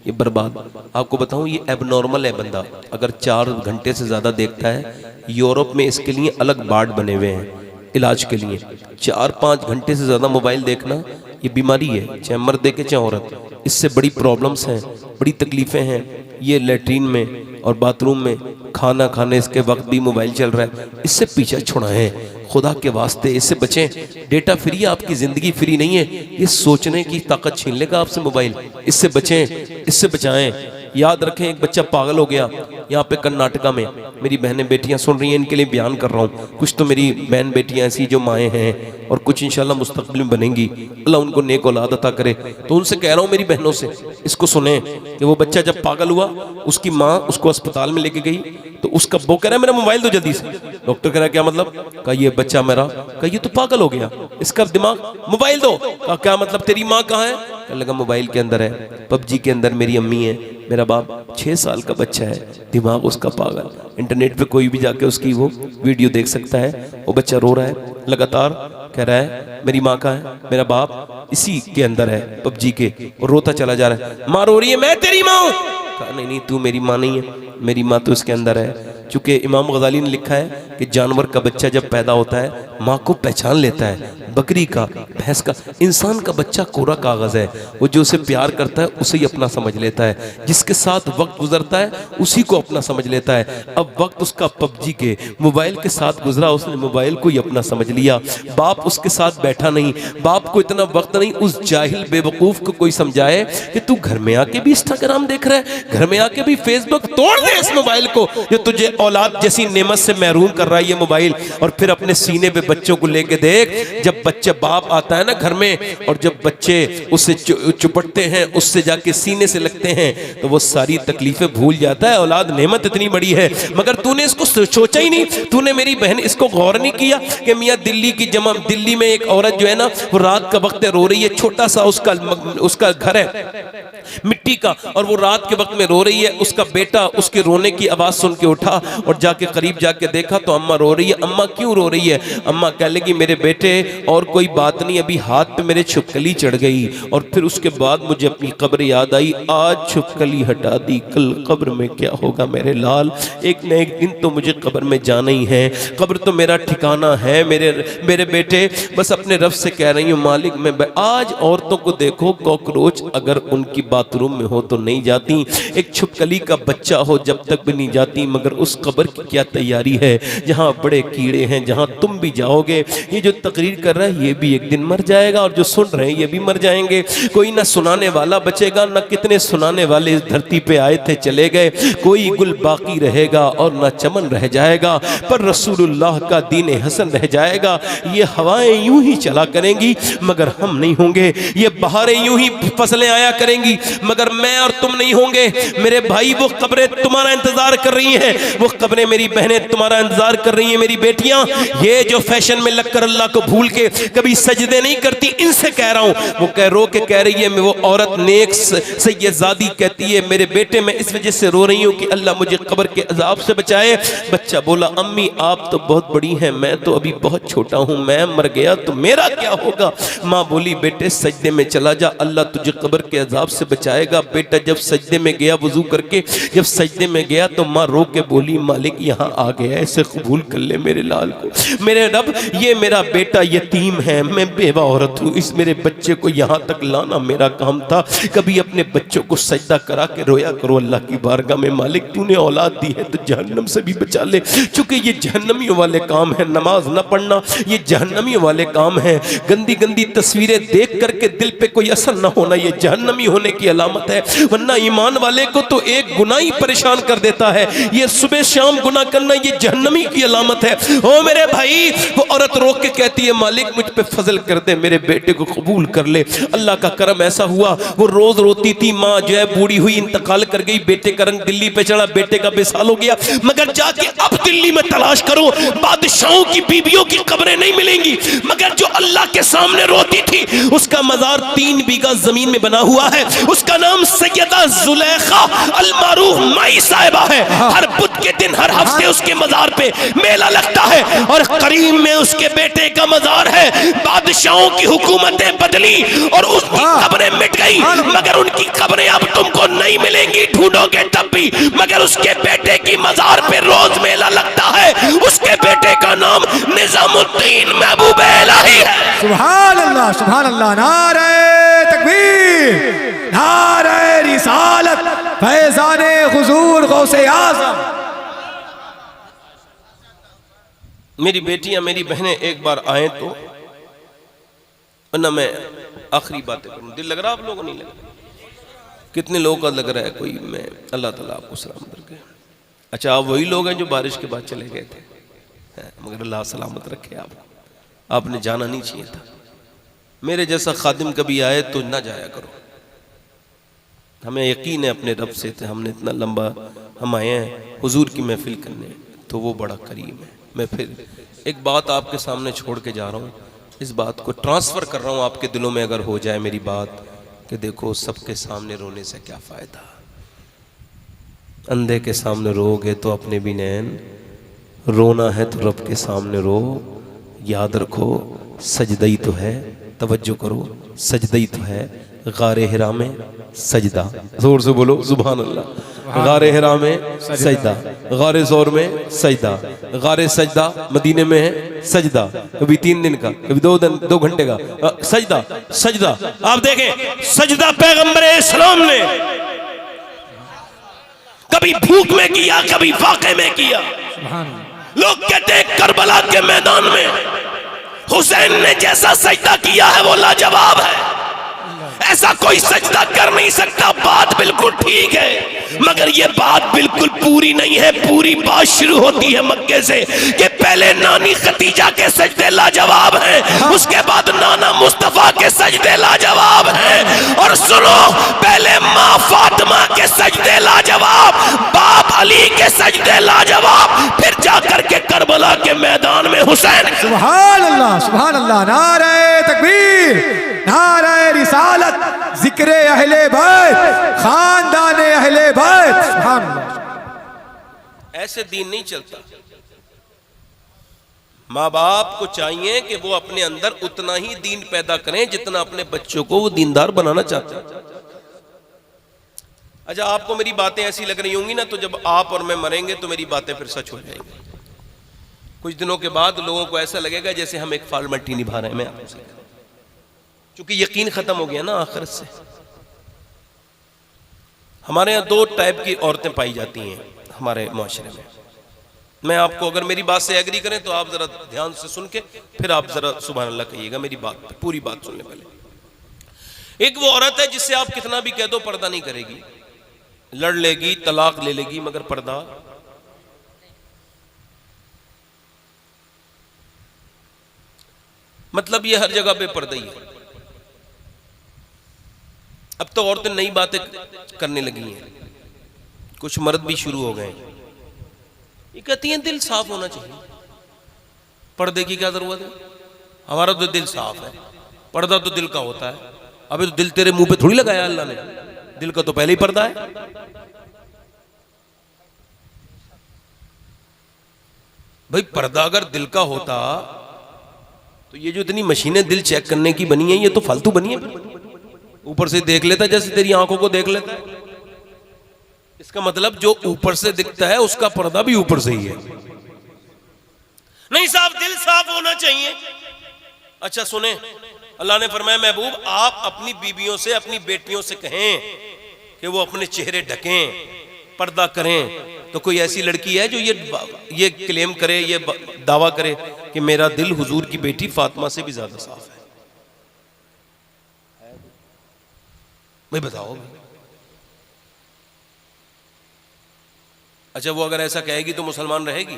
ये बर्बाद। आपको बताऊं ये एबनॉर्मल है बंदा अगर 4 घंटे से ज़्यादा देखता है। यूरोप में इसके लिए अलग वार्ड बने हुए हैं इलाज के लिए। 4-5 घंटे से ज़्यादा मोबाइल देखना ये बीमारी है, चाहे मर्द देखे चाहे औरत। इससे बड़ी प्रॉब्लम्स हैं, बड़ी तकलीफ़ें हैं। ये लेटरीन में और बाथरूम में खाना खाने इसके वक्त भी मोबाइल चल रहा है। इससे पीछा छुड़ाएं खुदा के वास्ते, इससे बचें। डेटा फ्री है, आपकी ज़िंदगी फ्री नहीं है। ये सोचने की ताकत छीन लेगा आपसे मोबाइल। इससे बचें, इससे बचाएं। याद रखें एक बच्चा पागल हो गया यहाँ पे कर्नाटका में। मेरी बहनें बेटियाँ सुन रही हैं, इनके लिए बयान कर रहा हूँ। कुछ तो मेरी बहन बेटियाँ ऐसी जो माएँ हैं और कुछ इंशाल्लाह मुस्तकबिल में बनेंगी। अल्लाह उनको नेक औलाद अता करे। तो उनसे कह रहा हूँ मेरी बहनों से, इसको सुने कि वो बच्चा जब पागल हुआ उसकी माँ उसको अस्पताल में लेके गई तो उसका वो कह रहा है मेरा मोबाइल दो जल्दी से। डॉक्टर कह रहा है क्या मतलब? कहा ये बच्चा मेरा, कहा ये तो पागल हो गया, इसका दिमाग, मोबाइल दो। कहा क्या मतलब? तेरी माँ कहाँ है? कहने लगा मोबाइल के अंदर है, पबजी के अंदर मेरी अम्मी है, मेरा बाप 6 साल का बच्चा है, दिमाग उसका पागल। इंटरनेट पे कोई भी जाके उसकी वो वीडियो देख सकता है। वो बच्चा रो रहा है लगातार, कह रहा है मेरी माँ कहाँ है, मेरा बाप इसी के अंदर है पबजी के, और रोता चला जा रहा है। माँ रो रही है, मैं तेरी माँ हूँ। कहा नहीं नहीं तू मेरी माँ नहीं है, मेरी माँ तो इसके अंदर है। चूंकि इमाम गजाली ने लिखा है कि जानवर का बच्चा जब पैदा होता है माँ को पहचान लेता है, बकरी का, भैंस का। इंसान का बच्चा कोरा कागज है, वो जो उसे प्यार करता है उसे ही अपना समझ लेता है, जिसके साथ वक्त गुजरता है उसी को अपना समझ लेता है। अब वक्त उसका पबजी के मोबाइल के साथ गुजरा, उसने मोबाइल को ही अपना समझ लिया। बाप उसके साथ बैठा नहीं, बाप को इतना वक्त नहीं उस जाहिल बेवकूफ को कोई समझाए कि तू घर में आके भी इंस्टाग्राम देख रहा है, घर में आके भी फेसबुक, तोड़ दे इस मोबाइल को जो तुझे औलाद जैसी नेमत से महरूम कर रहा है ये मोबाइल। और फिर अपने सीने पे बच्चों को लेके देख, जब बच्चे बाप आता है ना घर में और जब बच्चे उससे चुपटते हैं, उससे जाके सीने से लगते हैं तो वो सारी तकलीफें भूल जाता है। औलाद नेमत इतनी बड़ी है मगर तूने इसको सोचा ही नहीं। तूने मेरी बहन इसको गौर नहीं किया कि मियाँ दिल्ली में एक औरत जो है ना वो रात का वक्त रो रही है, छोटा सा उसका घर है मिट्टी का, और वो रात के वक्त में रो रही है। उसका बेटा उसके रोने की आवाज सुन के उठा और जाके करीब जाके देखा तो अम्मा रो रही है। अम्मा क्यों रो रही है? अम्मा कह लगी मेरे बेटे और कोई बात नहीं, अभी हाथ पे मेरे छुपकली चढ़ गई और फिर उसके बाद मुझे अपनी कब्र याद आई। आज छुपकली हटा दी, कल कब्र में क्या होगा मेरे लाल? एक न एक दिन तो मुझे कब्र में जाना ही है, कब्र तो मेरा ठिकाना है मेरे बेटे। बस अपने रब से कह रही हूँ मालिक मैं आज औरतों को देखो, कॉकरोच अगर उनकी बाथरूम में हो तो नहीं जाती, एक छुपकली का बच्चा हो जब तक भी नहीं जाती। मगर उस कब्र की क्या तैयारी है जहाँ बड़े कीड़े हैं, जहाँ तुम भी जाओगे। ये जो तकरीर कर रहा है ये भी एक दिन मर जाएगा और जो सुन रहे हैं ये भी मर जाएंगे। कोई ना सुनाने वाला बचेगा, ना कितने सुनाने वाले इस धरती पे आए थे चले गए। कोई गुल बाकी रहेगा और ना चमन रह जाएगा, पर रसूलुल्लाह का दीन हसन रह जाएगा। ये हवाएं यूं ही चला करेंगी मगर हम नहीं होंगे, ये बहारें यूं ही फसलें आया करेंगी मगर मैं और तुम नहीं होंगे। मेरे भाई वो कब्रें तुम्हारा इंतजार कर रही हैं, वो कब्रें मेरी बहनें तुम्हारा इंतजार कर रही हैं। मेरी बेटियां ये जो फैशन में लगकर अल्लाह को भूल के कभी सजदे नहीं करती, इनसे कह रहा हूं। वो रो के कह रही है, मैं वो औरत नेक सैयदादी कहती है मेरे बेटे मैं इस वजह से रो रही हूं कि अल्लाह मुझे कब्र के अजाब से बचाए। बच्चा बोला अम्मी आप तो बहुत बड़ी हैं, मैं तो अभी बहुत छोटा हूं, मैं मर गया तो मेरा क्या होगा? माँ बोली बेटे सजदे में चला जा, अल्लाह तुझे कब्र के अजाब से बचाएगा। बेटा जब सजदे में गया वजू करके, जब सजदे में गया तो माँ रो के बोली मालिक यहाँ आ गया, ऐसे कबूल कर ले मेरे लाल को। मेरे रब ये मेरा बेटा यतीम है, मैं बेवा औरत हूँ, इस मेरे बच्चे को यहाँ तक लाना मेरा काम था। कभी अपने बच्चों को सजदा करा के रोया करो अल्लाह की बारगाह में, मालिक तूने औलाद दी है तो जहन्नम से भी बचा ले। चूंकि ये जहन्नमियों वाले काम है, नमाज न पढ़ना ये जहन्नमियों वाले काम है। गंदी गंदी तस्वीरें देख करके दिल पे कोई असर न होना ये जहन्नमी होने की अलामत है। वरना ईमान वाले को तो एक गुनाह ही परेशान कर देता है। ये सुबह शाम गुनाह करना ये जहन्नमी की अलामत है। ओ मेरे भाई, वो औरत रोक के कहती है मालिक मुझ पे फजल कर दे, मेरे बेटे को कबूल कर ले। अल्लाह का करम ऐसा हुआ, वो रोज रोती थी। माँ जो है बूढ़ी हुई, इंतकाल कर गई, बेटे का रंग दिल्ली पे चढ़ा, बेटे का विसाल हो गया। मगर जाके अब दिल्ली में तलाश करो, बादशाहों की बीबियों की कब्रें नहीं मिलेंगी। मगर जो अल्लाह के सामने रोती थी, उसका मजार 3 बीघा जमीन में बना हुआ है। उसका नाम सैयदा जुलेखा अल मारूफ माई साहिबा है। हर बुध के दिन हर हफ्ते उसके मजार पे मेला लगता है और करीम में उसके बेटे का मजार है। बादशाहों की हुकूमतें बदली और उसकी कब्रें मिट गई, मगर उनकी कब्रें अब तुमको नहीं मिलेंगी, ढूंढोगे तब भी। मगर उसके बेटे की मजार पे रोज मेला लगता है। उसके बेटे का नाम निजामुद्दीन महबूब इलाही है। सुभान अल्लाह, सुभान अल्लाह। नारे तकबीर, नारे रिसालत, फैज़ाने हुजूर गौसे आज़म। मेरी बेटियां, मेरी बहनें एक बार आए तो, वरना मैं आखिरी बातें करूं। दिल लग रहा आप लोगों को? नहीं लग रहा? कितने लोगों का लग रहा है? कोई मैं, अल्लाह ताला आपको सलामत रखे। अच्छा, आप वही लोग हैं जो बारिश के बाद चले गए थे, मगर अल्लाह सलामत रखे आपको। आपने जाना नहीं चाहिए था। मेरे जैसा खादिम कभी आए तो ना जाया करो। हमें यकीन है अपने रब से, हमने इतना लंबा हम आए हैं हुजूर की महफिल करने, तो वो बड़ा करीम है। मैं फिर एक बात आपके सामने छोड़ के जा रहा हूँ, इस बात को ट्रांसफ़र कर रहा हूँ आपके दिलों में। अगर हो जाए मेरी बात कि देखो, सबके सामने रोने से क्या फ़ायदा। अंधे के सामने रोगे तो अपने भी नैन, रोना है तो रब के सामने रो। याद रखो सजदई तो है, तवज्जो करो, सजदई तो है। गारे हिरा में सजदा, जोर से बोलो सुभान अल्लाह। गारे हिरा में सजदा, गारे ज़ौर में सजदा, गारे सजदा मदीने में है सजदा। कभी 3 दिन का, कभी 2 घंटे का सजदा। सजदा आप देखें, सजदा पैगंबर इस्लाम ने कभी भूख में किया, कभी वाक़े में किया। लोग कहते हैं करबला के मैदान में हुसैन ने जैसा सजदा किया है वो लाजवाब है, ऐसा कोई सजदा कर नहीं सकता। बात बिल्कुल ठीक है, मगर ये बात बिल्कुल पूरी नहीं है। पूरी बात शुरू होती है मक्के से कि पहले नानी खतीजा के सजदे लाजवाब हैं, उसके बाद नाना मुस्तफा के सजदे लाजवाब हैं, और सुनो, पहले माँ फातिमा के सजदे लाजवाब, बाप अली के सजदे लाजवाब, फिर जाकर के करबला के मैदान में हुसैन। सुभान अल्लाह, सुभान अल्लाह। नारे तकबीर, नारे रिसालत, जिक्रे अहले बैत, खानदाने अहले बैत। सुभान अल्लाह। ऐसे दीन नहीं चलता। माँ बाप को चाहिए कि वो अपने अंदर उतना ही दीन पैदा करें जितना अपने बच्चों को वो दीनदार बनाना चाहते हैं। अच्छा, आपको मेरी बातें ऐसी लग रही होंगी ना, तो जब आप और मैं मरेंगे तो मेरी बातें फिर सच हो जाएंगी। कुछ दिनों के बाद लोगों को ऐसा लगेगा जैसे हम एक फॉर्मेलिटी निभा रहे हैं। मैं आपसे, क्योंकि यकीन खत्म हो गया ना आखिरत से। हमारे यहाँ 2 टाइप की औरतें पाई जाती हैं हमारे माशरे में। मैं आपको, अगर मेरी बात से एग्री करें तो आप जरा ध्यान से सुन के फिर आप जरा सुभान अल्लाह कहिएगा। मेरी बात, पूरी बात सुनने पहले। एक वो औरत है जिससे आप कितना भी कह दो पर्दा नहीं करेगी, लड़ लेगी, तलाक ले लेगी, मगर पर्दा मतलब ये हर जगह पे पर्दा ही है। अब तो औरतें नई बातें करने लगी हैं, कुछ मर्द भी शुरू हो गए। ये कहती हैं दिल साफ होना चाहिए, पर्दे की क्या जरूरत है, हमारा तो दिल साफ है, पर्दा तो दिल का होता है। अबे तो दिल तेरे मुंह पे थोड़ी लगाया अल्लाह ने, दिल का तो पहले ही पर्दा है। भाई पर्दा अगर दिल का होता तो ये जो इतनी मशीनें दिल चेक करने की बनी है, ये तो फालतू बनी है। ऊपर से देख लेता जैसे तेरी आंखों को देख लेता है। इसका मतलब जो ऊपर से दिखता है उसका पर्दा भी ऊपर से ही है। नहीं साहब, दिल साफ होना चाहिए। अच्छा सुने, अल्लाह ने फरमाया महबूब आप अपनी बीवियों से, अपनी बेटियों से कहें कि वो अपने चेहरे ढकें, पर्दा करें। तो कोई ऐसी लड़की है जो ये क्लेम करे, ये दावा करे कि मेरा दिल हुजूर की बेटी फातिमा से भी ज्यादा साफ है? भाई बताओ। अच्छा वो अगर ऐसा कहेगी तो मुसलमान रहेगी?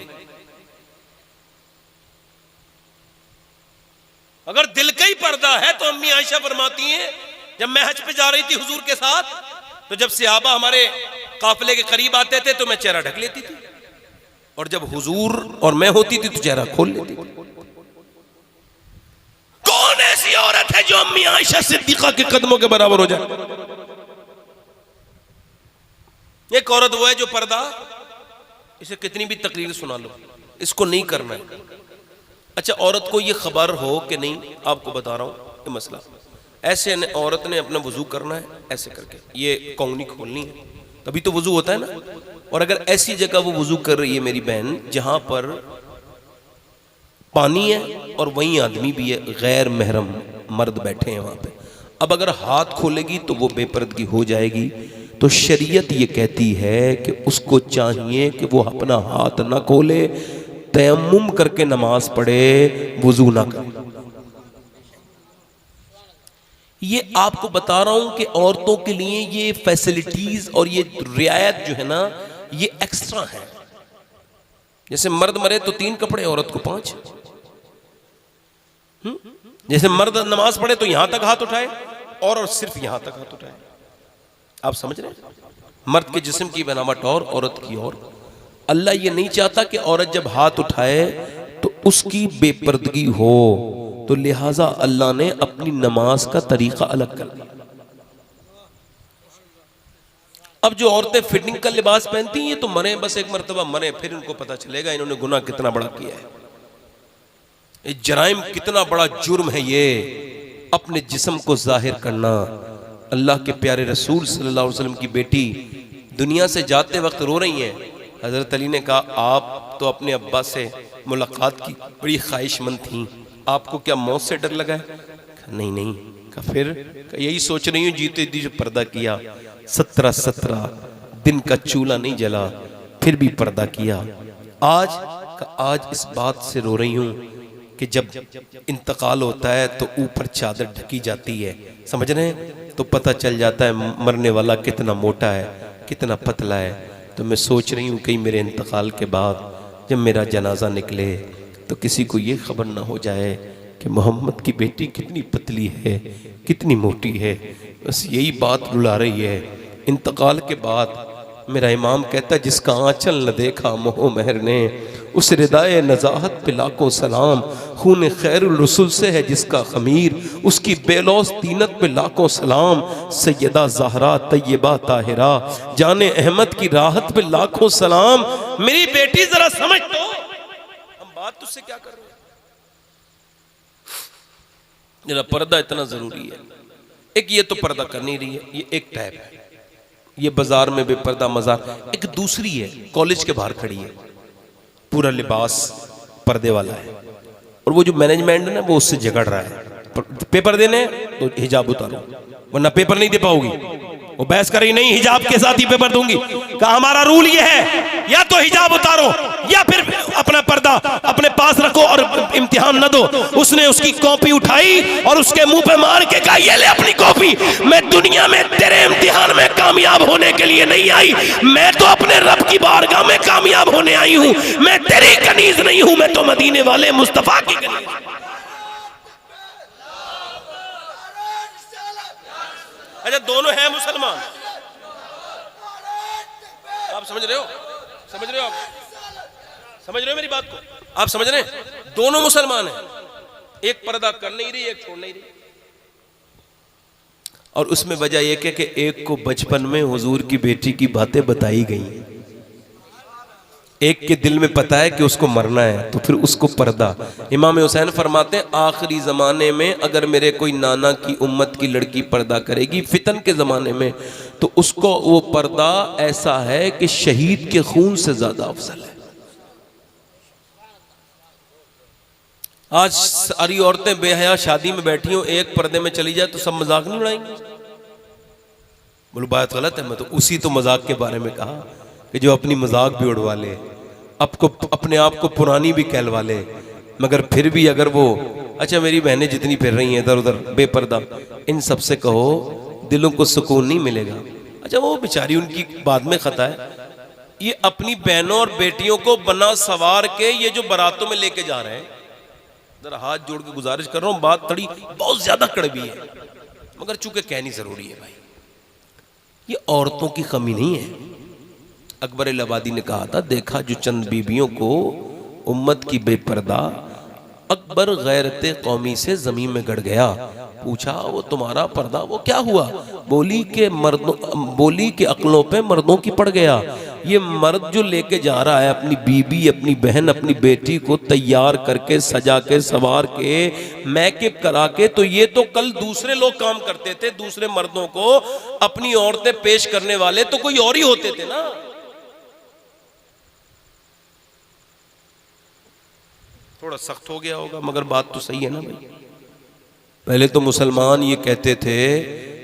अगर दिल का ही पर्दा है तो अम्मी आयशा फरमाती हैं जब मैं हज पे जा रही थी हुजूर के साथ, तो जब सहाबा हमारे काफिले के करीब आते थे तो मैं चेहरा ढक लेती थी, और जब हुजूर और मैं होती थी तो चेहरा खोल लेती थी। कौन ऐसी औरत है जो अम्मी आयशा सिद्दीका के कदमों के बराबर हो जाए? एक औरत वो है जो पर्दा, इसे कितनी भी तकरीर सुना लो, इसको नहीं करना है। अच्छा औरत को ये खबर हो कि नहीं, आपको बता रहा हूं ये मसला, ऐसे औरत ने अपना वजू करना है ऐसे करके, ये कौंगनी खोलनी है तभी तो वजू होता है ना। और अगर ऐसी जगह वो वजू कर रही है मेरी बहन जहां पर पानी है और वहीं आदमी भी है, गैर महरम मर्द बैठे हैं वहां पे, अब अगर हाथ खोलेगी तो वो बेपर्दगी हो जाएगी। तो शरीयत ये कहती है कि उसको चाहिए कि वो अपना हाथ ना खोले, तयम्मुम करके नमाज पढ़े, वजू ना करे। ये आपको बता रहा हूं कि औरतों के लिए ये फैसिलिटीज और ये रियायत जो है ना ये एक्स्ट्रा है। जैसे मर्द मरे तो 3 कपड़े, औरत को 5। जैसे मर्द नमाज पढ़े तो यहां तक हाथ उठाए और सिर्फ यहां तक हाथ उठाए। आप समझ रहे हैं? मर्द के जिस्म की बनावट और औरत की और। अल्लाह ये नहीं चाहता कि औरत जब हाथ उठाए तो उसकी बेपर्दगी हो, तो लिहाजा अल्लाह ने अपनी नमाज का तरीका अलग कर दिया। अब जो औरतें फिटिंग का लिबास पहनती हैं ये तो मरे, बस एक मरतबा मरे, फिर इनको पता चलेगा इन्होंने गुनाह कितना बड़ा किया है, ये जराइम कितना बड़ा जुर्म है, ये अपने जिस्म को जाहिर करना। अल्लाह के प्यारे रसूल सल्लल्लाहु अलैहि वसल्लम की बेटी दुनिया से जाते वक्त रो रही हैं। हजरत अली ने कहा आप तो अपने अब्बा से मुलाकात की बड़ी ख्वाहिशमंद थी, आपको क्या मौत से डर लगा है? नहीं नहीं। कहा फिर? यही सोच रही हूँ जीते जी जो पर्दा किया, 17 दिन का चूल्हा नहीं जला फिर भी पर्दा किया। आज इस बात से रो रही हूँ कि जब इंतकाल होता है तो ऊपर चादर ढकी जाती है, समझ रहे हैं? तो पता चल जाता है मरने वाला कितना मोटा है, कितना पतला है। तो मैं सोच रही हूँ कहीं मेरे इंतकाल के बाद जब मेरा जनाजा निकले तो किसी को ये खबर ना हो जाए कि मोहम्मद की बेटी कितनी पतली है, कितनी मोटी है। बस यही बात रुला रही है। इंतकाल के बाद मेरा इमाम कहता है जिसका आंचल न देखा मोह महर ने, उस रिदाए नजाहत पे लाखों सलाम। खून खैरुल रसूल से है जिसका खमीर, उसकी बेलौस तीनत पे लाखों सलाम। सैयदा ज़हरा तैयबा ताहिरा जाने अहमद की राहत पे लाखों सलाम। मेरी बेटी जरा समझ तो, हम बात तुझसे क्या कर रहे हैं? जरा पर्दा इतना जरूरी है। एक ये तो पर्दा कर नहीं रही है, ये एक टाइप है, ये बाजार में बेपर्दा मजार। एक दूसरी है कॉलेज के बाहर खड़ी है, पूरा लिबास पर्दे वाला है, और वो जो मैनेजमेंट है ना वो उससे झगड़ रहा है। पेपर देने तो हिजाब उतारो वरना पेपर नहीं दे पाओगी। वो बहस कर रही नहीं हिजाब के साथ ही पेपर दूंगी। कहा हमारा रूल ये है या तो हिजाब उतारो या फिर अपना पर्दा अपने पास रखो और इम्तिहान न दो। उसने उसकी कॉपी उठाई और उसके मुंह पे मार के कहा ये ले अपनी कॉपी, मैं दुनिया में तेरे इम्तिहान में कामयाब होने के लिए नहीं आई, मैं तो अपने रब की बारगाह में कामयाब होने आई हूं। मैं तेरी कनीज नहीं हूं, मैं तो मदीने वाले मुस्तफा की कनीज। अच्छा दोनों हैं मुसलमान, आप समझ रहे हो? समझ रहे हो? आप समझ रहे हो मेरी बात को? आप समझ रहे हैं? दोनों मुसलमान हैं, एक पर्दा कर नहीं रही, एक छोड़ नहीं रही। और उसमें वजह यह कि एक को बचपन में हुजूर की बेटी की बातें बताई गई, एक के दिल में पता है कि उसको मरना है तो फिर उसको पर्दा। इमाम हुसैन फरमाते हैं आखिरी ज़माने में अगर मेरे कोई नाना की उम्मत की लड़की पर्दा करेगी फितन के ज़माने में, तो उसको वो पर्दा ऐसा है कि शहीद के खून से ज़्यादा अफजल है। आज सारी औरतें बेहया शादी में बैठी हो, एक पर्दे में चली जाए तो सब मजाक नहीं उड़ाएंगे? बोलो बात गलत है? मैं तो उसी तो मजाक के बारे में कहा कि जो अपनी मजाक भी उड़वा ले, अपने आप को पुरानी भी कहलवा ले, मगर फिर भी अगर वो, अच्छा मेरी बहनें जितनी फिर रही हैं इधर उधर बेपर्दा, इन सब से कहो दिलों को सुकून नहीं मिलेगा। अच्छा वो बेचारी उनकी बाद में खता है, ये अपनी बहनों और बेटियों को बना सवार के ये जो बारातों में लेके जा रहे हैं, जरा हाथ जोड़ के गुजारिश कर रहा हूं, बात थोड़ी बहुत ज्यादा कड़वी है मगर चूंकि कहनी जरूरी है भाई, ये औरतों की कमी नहीं है। अकबर इलाहाबादी ने कहा था, देखा जो चंद बीबियों को उम्मत की बेपर्दा, अकबर गैरते कौमी से जमीन में गड़ गया। पूछा वो तुम्हारा पर्दा वो क्या हुआ? बोली के अक्लों पे मर्दों की पड़ गया। ये मर्द जो लेके जा रहा है अपनी बीबी, अपनी बहन, अपनी बेटी को तैयार करके, सजा के, सवार के, मैकअप करा के, तो ये तो कल दूसरे लोग काम करते थे, दूसरे मर्दों को अपनी औरतें पेश करने वाले तो कोई और ही होते थे ना। थोड़ा सख्त हो गया होगा मगर बात तो सही है ना भाई। पहले तो मुसलमान ये कहते थे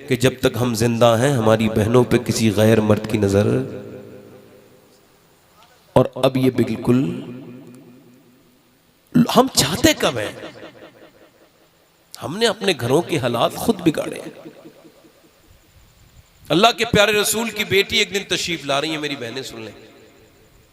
कि जब तक हम जिंदा हैं हमारी बहनों पे किसी गैर मर्द की नजर, और अब ये बिल्कुल हम चाहते कब हैं? हमने अपने घरों के हालात खुद बिगाड़े हैं। अल्लाह के प्यारे रसूल की बेटी एक दिन तशरीफ ला रही है, मेरी बहनें सुन लें।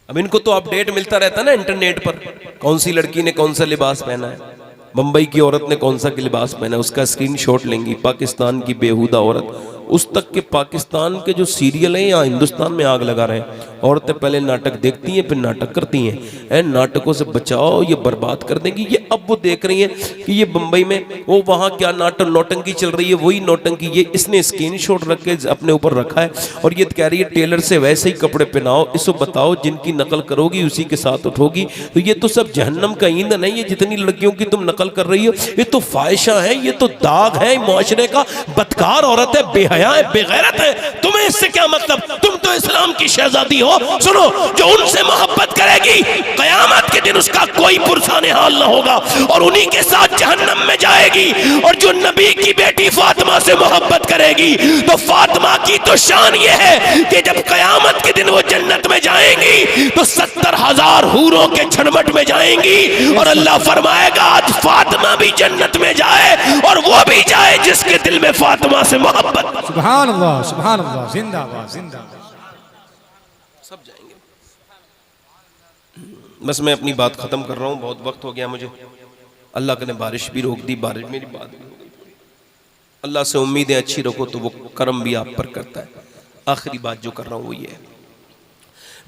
अब इनको तो अपडेट मिलता रहता ना इंटरनेट पर, कौन सी लड़की ने कौन सा लिबास पहना है, मुंबई की औरत ने कौन सा लिबास पहना है, उसका स्क्रीनशॉट लेंगी। पाकिस्तान की बेहुदा औरत, उस तक के पाकिस्तान के जो सीरियल हैं या हिंदुस्तान में आग लगा रहे हैं। औरतें पहले नाटक देखती हैं फिर नाटक करती हैं। ऐ नाटकों से बचाओ, ये बर्बाद कर देंगी। ये अब वो देख रही हैं कि ये मुंबई में वो वहाँ क्या नाटक नौटंकी चल रही है, वही नौटंकी ये इसने स्क्रीनशॉट रख के अपने ऊपर रखा है और ये कह रही है टेलर से वैसे ही कपड़े पहनाओ, इसको बताओ जिनकी नकल करोगी उसी के साथ उठोगी। तो ये तो सब जहन्नम का ईंधन है। ये जितनी लड़कियों की तुम नकल कर रही हो ये तो फाहिशा है, ये तो दाग है मुआशरे का। बदकार औरत है, बेहया है, बेगैरत है। तुम्हें इससे क्या मतलब? तुम तो इस्लाम की शहजादी हो। सुनो, जो उनसे मोहब्बत करेगी कयामत के दिन उसका कोई पुरसाने हाल ना होगा और उन्हीं के साथ जहन्नम में जाएगी। और जो नबी की बेटी फातिमा से मोहब्बत करेगी तो फातिमा की तो शान ये है कि जब कयामत के दिन वो जन्नत में जाएंगी तो 70,000 हूरों के झरमट में जाएंगी। और अल्लाह फरमाएगा आज फातिमा भी जन्नत में जाए और वो भी जाए जिसके दिल में फातिमा से मोहब्बत। सुभान अल्लाह, सुभान अल्लाह, जिंदाबाद, जिंदाबाद। सब जाएंगे। बस मैं अपनी बात खत्म कर रहा हूं, बहुत वक्त हो गया मुझे। अल्लाह ने बारिश भी रोक दी, बारिश मेरी बात भी हो गई। अल्लाह से उम्मीदें अच्छी रखो तो वो करम भी आप पर करता है। आखिरी बात जो कर रहा हूं वो ये है,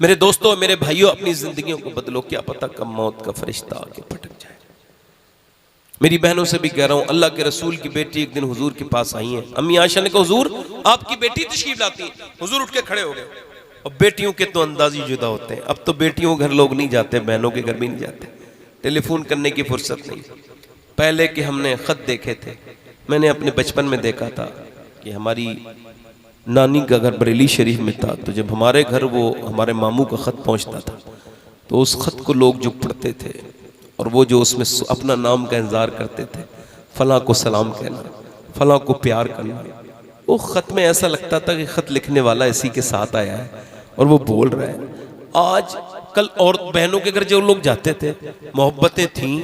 मेरे दोस्तों, मेरे भाइयों, अपनी जिंदगियों को बदलो। क्या पता कब मौत का फरिश्ता आके पटक जाए। मेरी बहनों से भी कह रहा हूं, अल्लाह के रसूल की बेटी एक दिन हुजूर के पास आई है। अम्मी आयशा ने कहा हुजूर आपकी बेटी तशरीफ लाती है। हुजूर उठ के खड़े हो गए। और बेटियों के तो अंदाज ही जुदा होते हैं। अब तो बेटियों घर लोग नहीं जाते, बहनों के घर भी नहीं जाते, टेलीफोन करने की फुर्सत नहीं। पहले के हमने खत देखे थे, मैंने अपने बचपन में देखा था कि हमारी नानी का घर बरेली शरीफ में था, तो जब हमारे घर वो हमारे मामू का खत पहुंचता था तो उस खत को लोग जो पढ़ते थे और वो जो उसमें अपना नाम का इंतजार करते थे, फलां को सलाम कहना, फलां को प्यार करना, वो खत में ऐसा लगता था कि खत लिखने वाला इसी के साथ आया है और वो बोल रहा है। आज कल और बहनों के घर जो लोग जाते थे, मोहब्बतें थीं।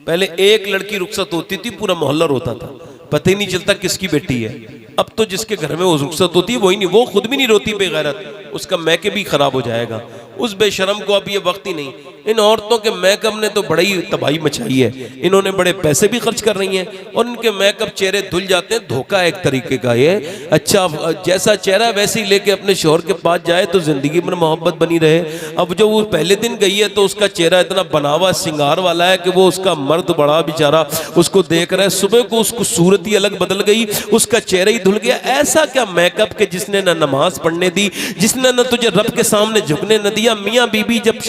पहले एक लड़की रुखसत होती थी पूरा मोहल्ला रोता था, पता ही नहीं चलता किसकी बेटी है। अब तो जिसके घर में वो रुखसत होती है वही नहीं, वो खुद भी नहीं रोती बेगैरत, उसका मैके भी खराब हो जाएगा। उस बेशरम को अब ये वक्त ही नहीं। इन औरतों के मेकअप ने तो बड़ी तबाही मचाई है। इन्होंने बड़े पैसे भी खर्च कर रही हैं और इनके मेकअप चेहरे धुल जाते हैं। धोखा एक तरीके का ये। अच्छा, जैसा चेहरा वैसे ही लेके अपने शोहर के पास जाए तो जिंदगी में मोहब्बत बनी रहे। अब जो वो पहले दिन गई है तो उसका चेहरा इतना बनावा सिंगार वाला है कि वो उसका मर्द बड़ा बेचारा उसको देख रहा है। सुबह को उसको सूरत ही अलग बदल गई, उसका चेहरा ही धुल गया। ऐसा क्या मेकअप के जिसने ना नमाज पढ़ने दी, जिसने ना तुझे रब के सामने झुकने न दिया। मियाँ बीबी जब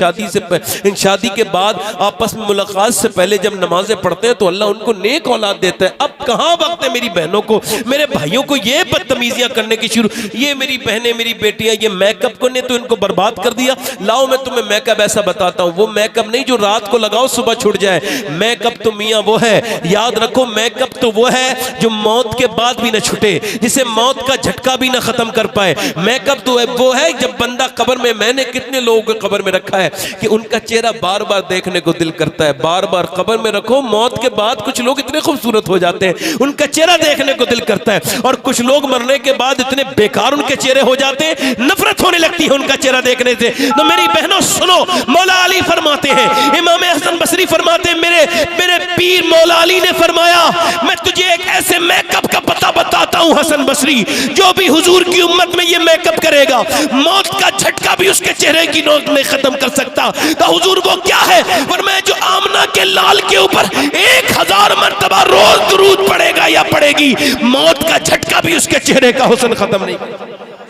शादी के बाद आपस में मुलाकात से पहले जब नमाजें पढ़ते हैं तो अल्लाह उनको नेक औलाद देता है। अब कहाँ वक्त है मेरी बहनों को, मेरे भाइयों को ये बदतमीजियां करने की शुरू। ये मेरी बहनें, मेरी बेटियां, ये मेकअप को ने तो इनको बर्बाद कर दिया। लाओ मैं तुम्हें मेकअप ऐसा बताता हूँ, वो मेकअप नहीं जो रात को लगाओ सुबह छूट जाए। मेकअप तो मियाँ वो है, याद रखो, मेकअप तो वो है जो मौत के बाद भी ना छूटे, जिसे मौत का झटका भी ना खत्म कर पाए। मेकअप तो वो है जब बंदा कब्र में, मैंने कितने लोगों को कब्र में रखा है कि उनका चेहरा बार बार देखने को दिल करता है। बार बार कब्र में रखो, मौत के बाद कुछ लोग इतने खूबसूरत हो जाते हैं, उनका चेहरा देखने को दिल करता है, और कुछ लोग मरने के बाद इतने बेकार उनके चेहरे हो जाते हैं, नफरत होने लगती है उनका चेहरा देखने से। तो मेरी बहनों सुनो, मौला अली फरमाते हैं, इमाम हसन बसरी फरमाते हैं, मेरे पीर मौला अली ने फरमाया, मैं तुझे एक ऐसे मेकअप का पता बताता हूं हसन बसरी, जो भी हुजूर की उम्मत में ये मेकअप करेगा, मौत का झटका भी उसके चेहरे की नोक में खत्म कर सकता। तो हुजूर वो क्या है? फरमाया जो आमना के लाल के ऊपर 1000 मर्तबा रोज दुरूद पड़ेगा या पड़ेगी, मौत का झटका भी उसके चेहरे का हुस्न खत्म नहीं कर।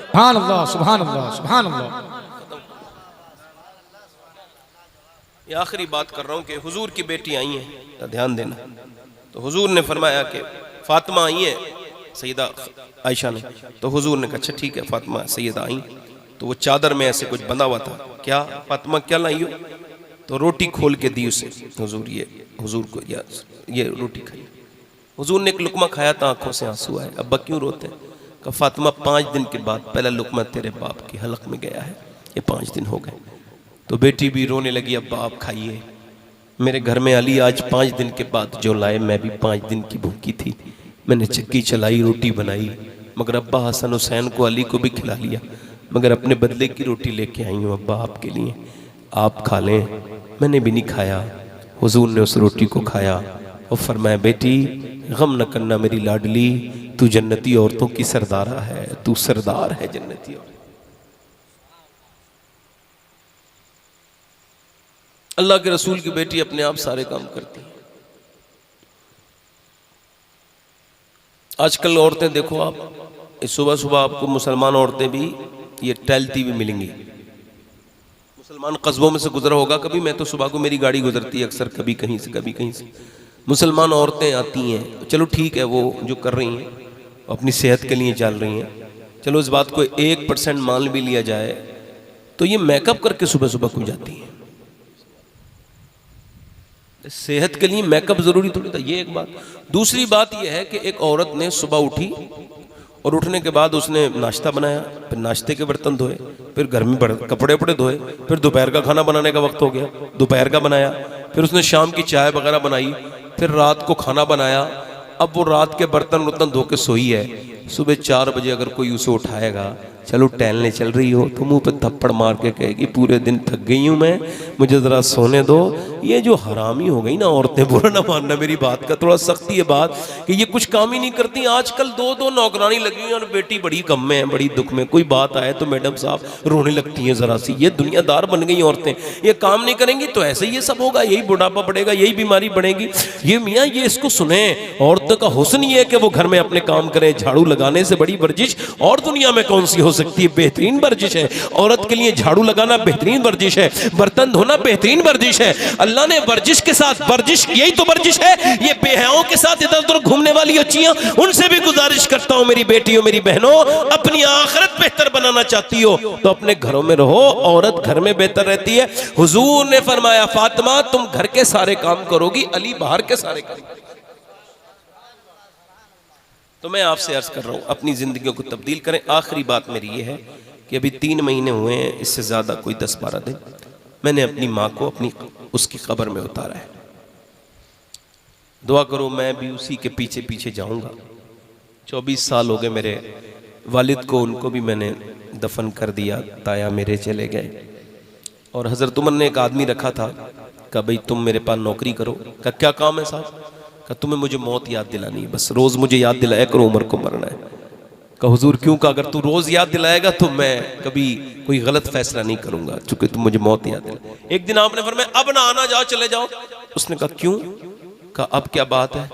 सुभान अल्लाह, सुभान अल्लाह, सुभान अल्लाह। ये आखिरी बात कर रहा हूं कि हुजूर की बेटी आई है, तो ध्यान देना। तो हुजूर ने फरमाया कि फातिमा आई है, सैयदा आयशा ने। तो हुजूर ने कहा अच्छा ठीक है, फातिमा सैयदा आई। तो वो चादर में ऐसे कुछ बंधा हुआ था। क्या फातिमा क्या लाई हो? तो रोटी खोल के दी उसे। हुजूर ये हुजूर को ये रोटी खाई। हुजूर ने एक लुकमा खाया तो आंखों से आंसू आए। अब्बा क्यों रोते हैं? कहा फातिमा 5 दिन के बाद पहला लुकमा तेरे बाप की हलक में गया है, ये 5 दिन हो गए। तो बेटी भी रोने लगी, अब्बा आप खाइए, मेरे घर में अली आज 5 दिन के बाद जो लाए, मैं भी 5 दिन की भूखी थी, मैंने चक्की चलाई, रोटी बनाई, मगर अब्बा हसन हुसैन को अली को भी खिला लिया, मगर अपने बदले की रोटी लेके आई हूँ अब्बा आपके लिए, आप खा लें। मैंने भी नहीं खाया। हुजूर ने उस रोटी को खाया और फरमाया बेटी गम न करना मेरी लाडली, तू जन्नती औरतों की सरदारा है, तू सरदार है जन्नती औरत। अल्लाह के रसूल की बेटी अपने आप सारे काम करती है। आजकल औरतें देखो आप, सुबह सुबह आपको मुसलमान औरतें भी ये टहलती भी मिलेंगी। मुसलमान कस्बों में से गुजरा होगा कभी, मैं तो सुबह को मेरी गाड़ी गुजरती है अक्सर, कभी कहीं से कभी कहीं से मुसलमान औरतें आती हैं। चलो ठीक है, वो जो कर रही हैं अपनी सेहत के लिए चल रही हैं, चलो इस बात को 1% मान भी लिया जाए, तो ये मेकअप करके सुबह सुबह क्यों जाती हैं? सेहत के लिए मेकअप जरूरी थोड़ी था, ये एक बात। दूसरी बात यह है कि एक औरत ने सुबह उठी और उठने के बाद उसने नाश्ता बनाया, फिर नाश्ते के बर्तन धोए, फिर घर में कपड़े वपड़े धोए, फिर दोपहर का खाना बनाने का वक्त हो गया, दोपहर का बनाया, फिर उसने शाम की चाय वगैरह बनाई, फिर रात को खाना बनाया। अब वो रात के बर्तन वर्तन धो के सोई है। सुबह 4 बजे अगर कोई उसे उठाएगा, चलो टहलने चल रही हो, तो मुंह पे थप्पड़ मार के कहेगी पूरे दिन थक गई हूँ मैं, मुझे ज़रा सोने दो। ये जो हरामी हो गई ना औरतें, बुरा ना मानना मेरी बात का, थोड़ा सख्ती है बात कि ये कुछ काम ही नहीं करती। आजकल 2-2 नौकरानी लगी हैं और बेटी बड़ी गम में है, बड़ी दुख में, कोई बात आए तो मैडम साहब रोने लगती हैं ज़रा सी। ये दुनियादार बन गई औरतें, ये काम नहीं करेंगी तो ऐसे ही ये सब होगा, यही बुढ़ापा बढ़ेगा, यही बीमारी बढ़ेगी। ये मियाँ ये इसको सुने, औरतों का हुस्न ये है कि वो घर में अपने काम करें। झाड़ू लगाने से बड़ी वर्जिश और दुनिया में कौन सी हो सकती है? बेहतरीन वर्जिश है औरत के लिए, झाड़ू लगाना बेहतरीन वर्जिश है, बर्तन धोना बेहतरीन वर्जिश है। अल्लाह ने वर्जिश के साथ, वर्जिश यही तो वर्जिश है। ये बेहयाओं के साथ इधर उधर घूमने वाली बच्चियां, उनसे भी गुजारिश करता हूं मेरी बेटियों मेरी बहनों, अपनी आखिरत बेहतर बनाना चाहती हो तो अपने घरों में रहो, औरत घर में बेहतर रहती है। हुजूर ने फरमाया फातिमा तुम घर के सारे काम करोगी, अली बाहर के सारे काम। तो मैं आपसे अर्ज कर रहा हूं अपनी जिंदगियों को तब्दील करें। आखिरी बात मेरी ये है कि अभी 3 महीने हुए हैं, इससे ज्यादा कोई 10-12 दिन मैंने अपनी माँ को अपनी उसकी कब्र में उतारा है। दुआ करो मैं भी उसी के पीछे पीछे जाऊंगा। 24 साल हो गए मेरे वालिद को, उनको भी मैंने दफन कर दिया, ताया मेरे चले गए। और हजरत उमर ने एक आदमी रखा था, कहा भाई तुम मेरे पास नौकरी करो। कहा क्या काम है साहब? कहा तुम्हें मुझे मौत याद दिलानी है, बस रोज मुझे याद दिलाया करो उमर को मरना है। कहा हुजूर क्यों? का अगर तू रोज याद दिलाएगा तो मैं कभी कोई गलत फैसला नहीं करूंगा, चूंकि तुम मुझे मौत याद दिला। एक दिन आपने फरमाया अब ना आना, जाओ चले जाओ। उसने कहा क्यों? कहा अब क्या बात है?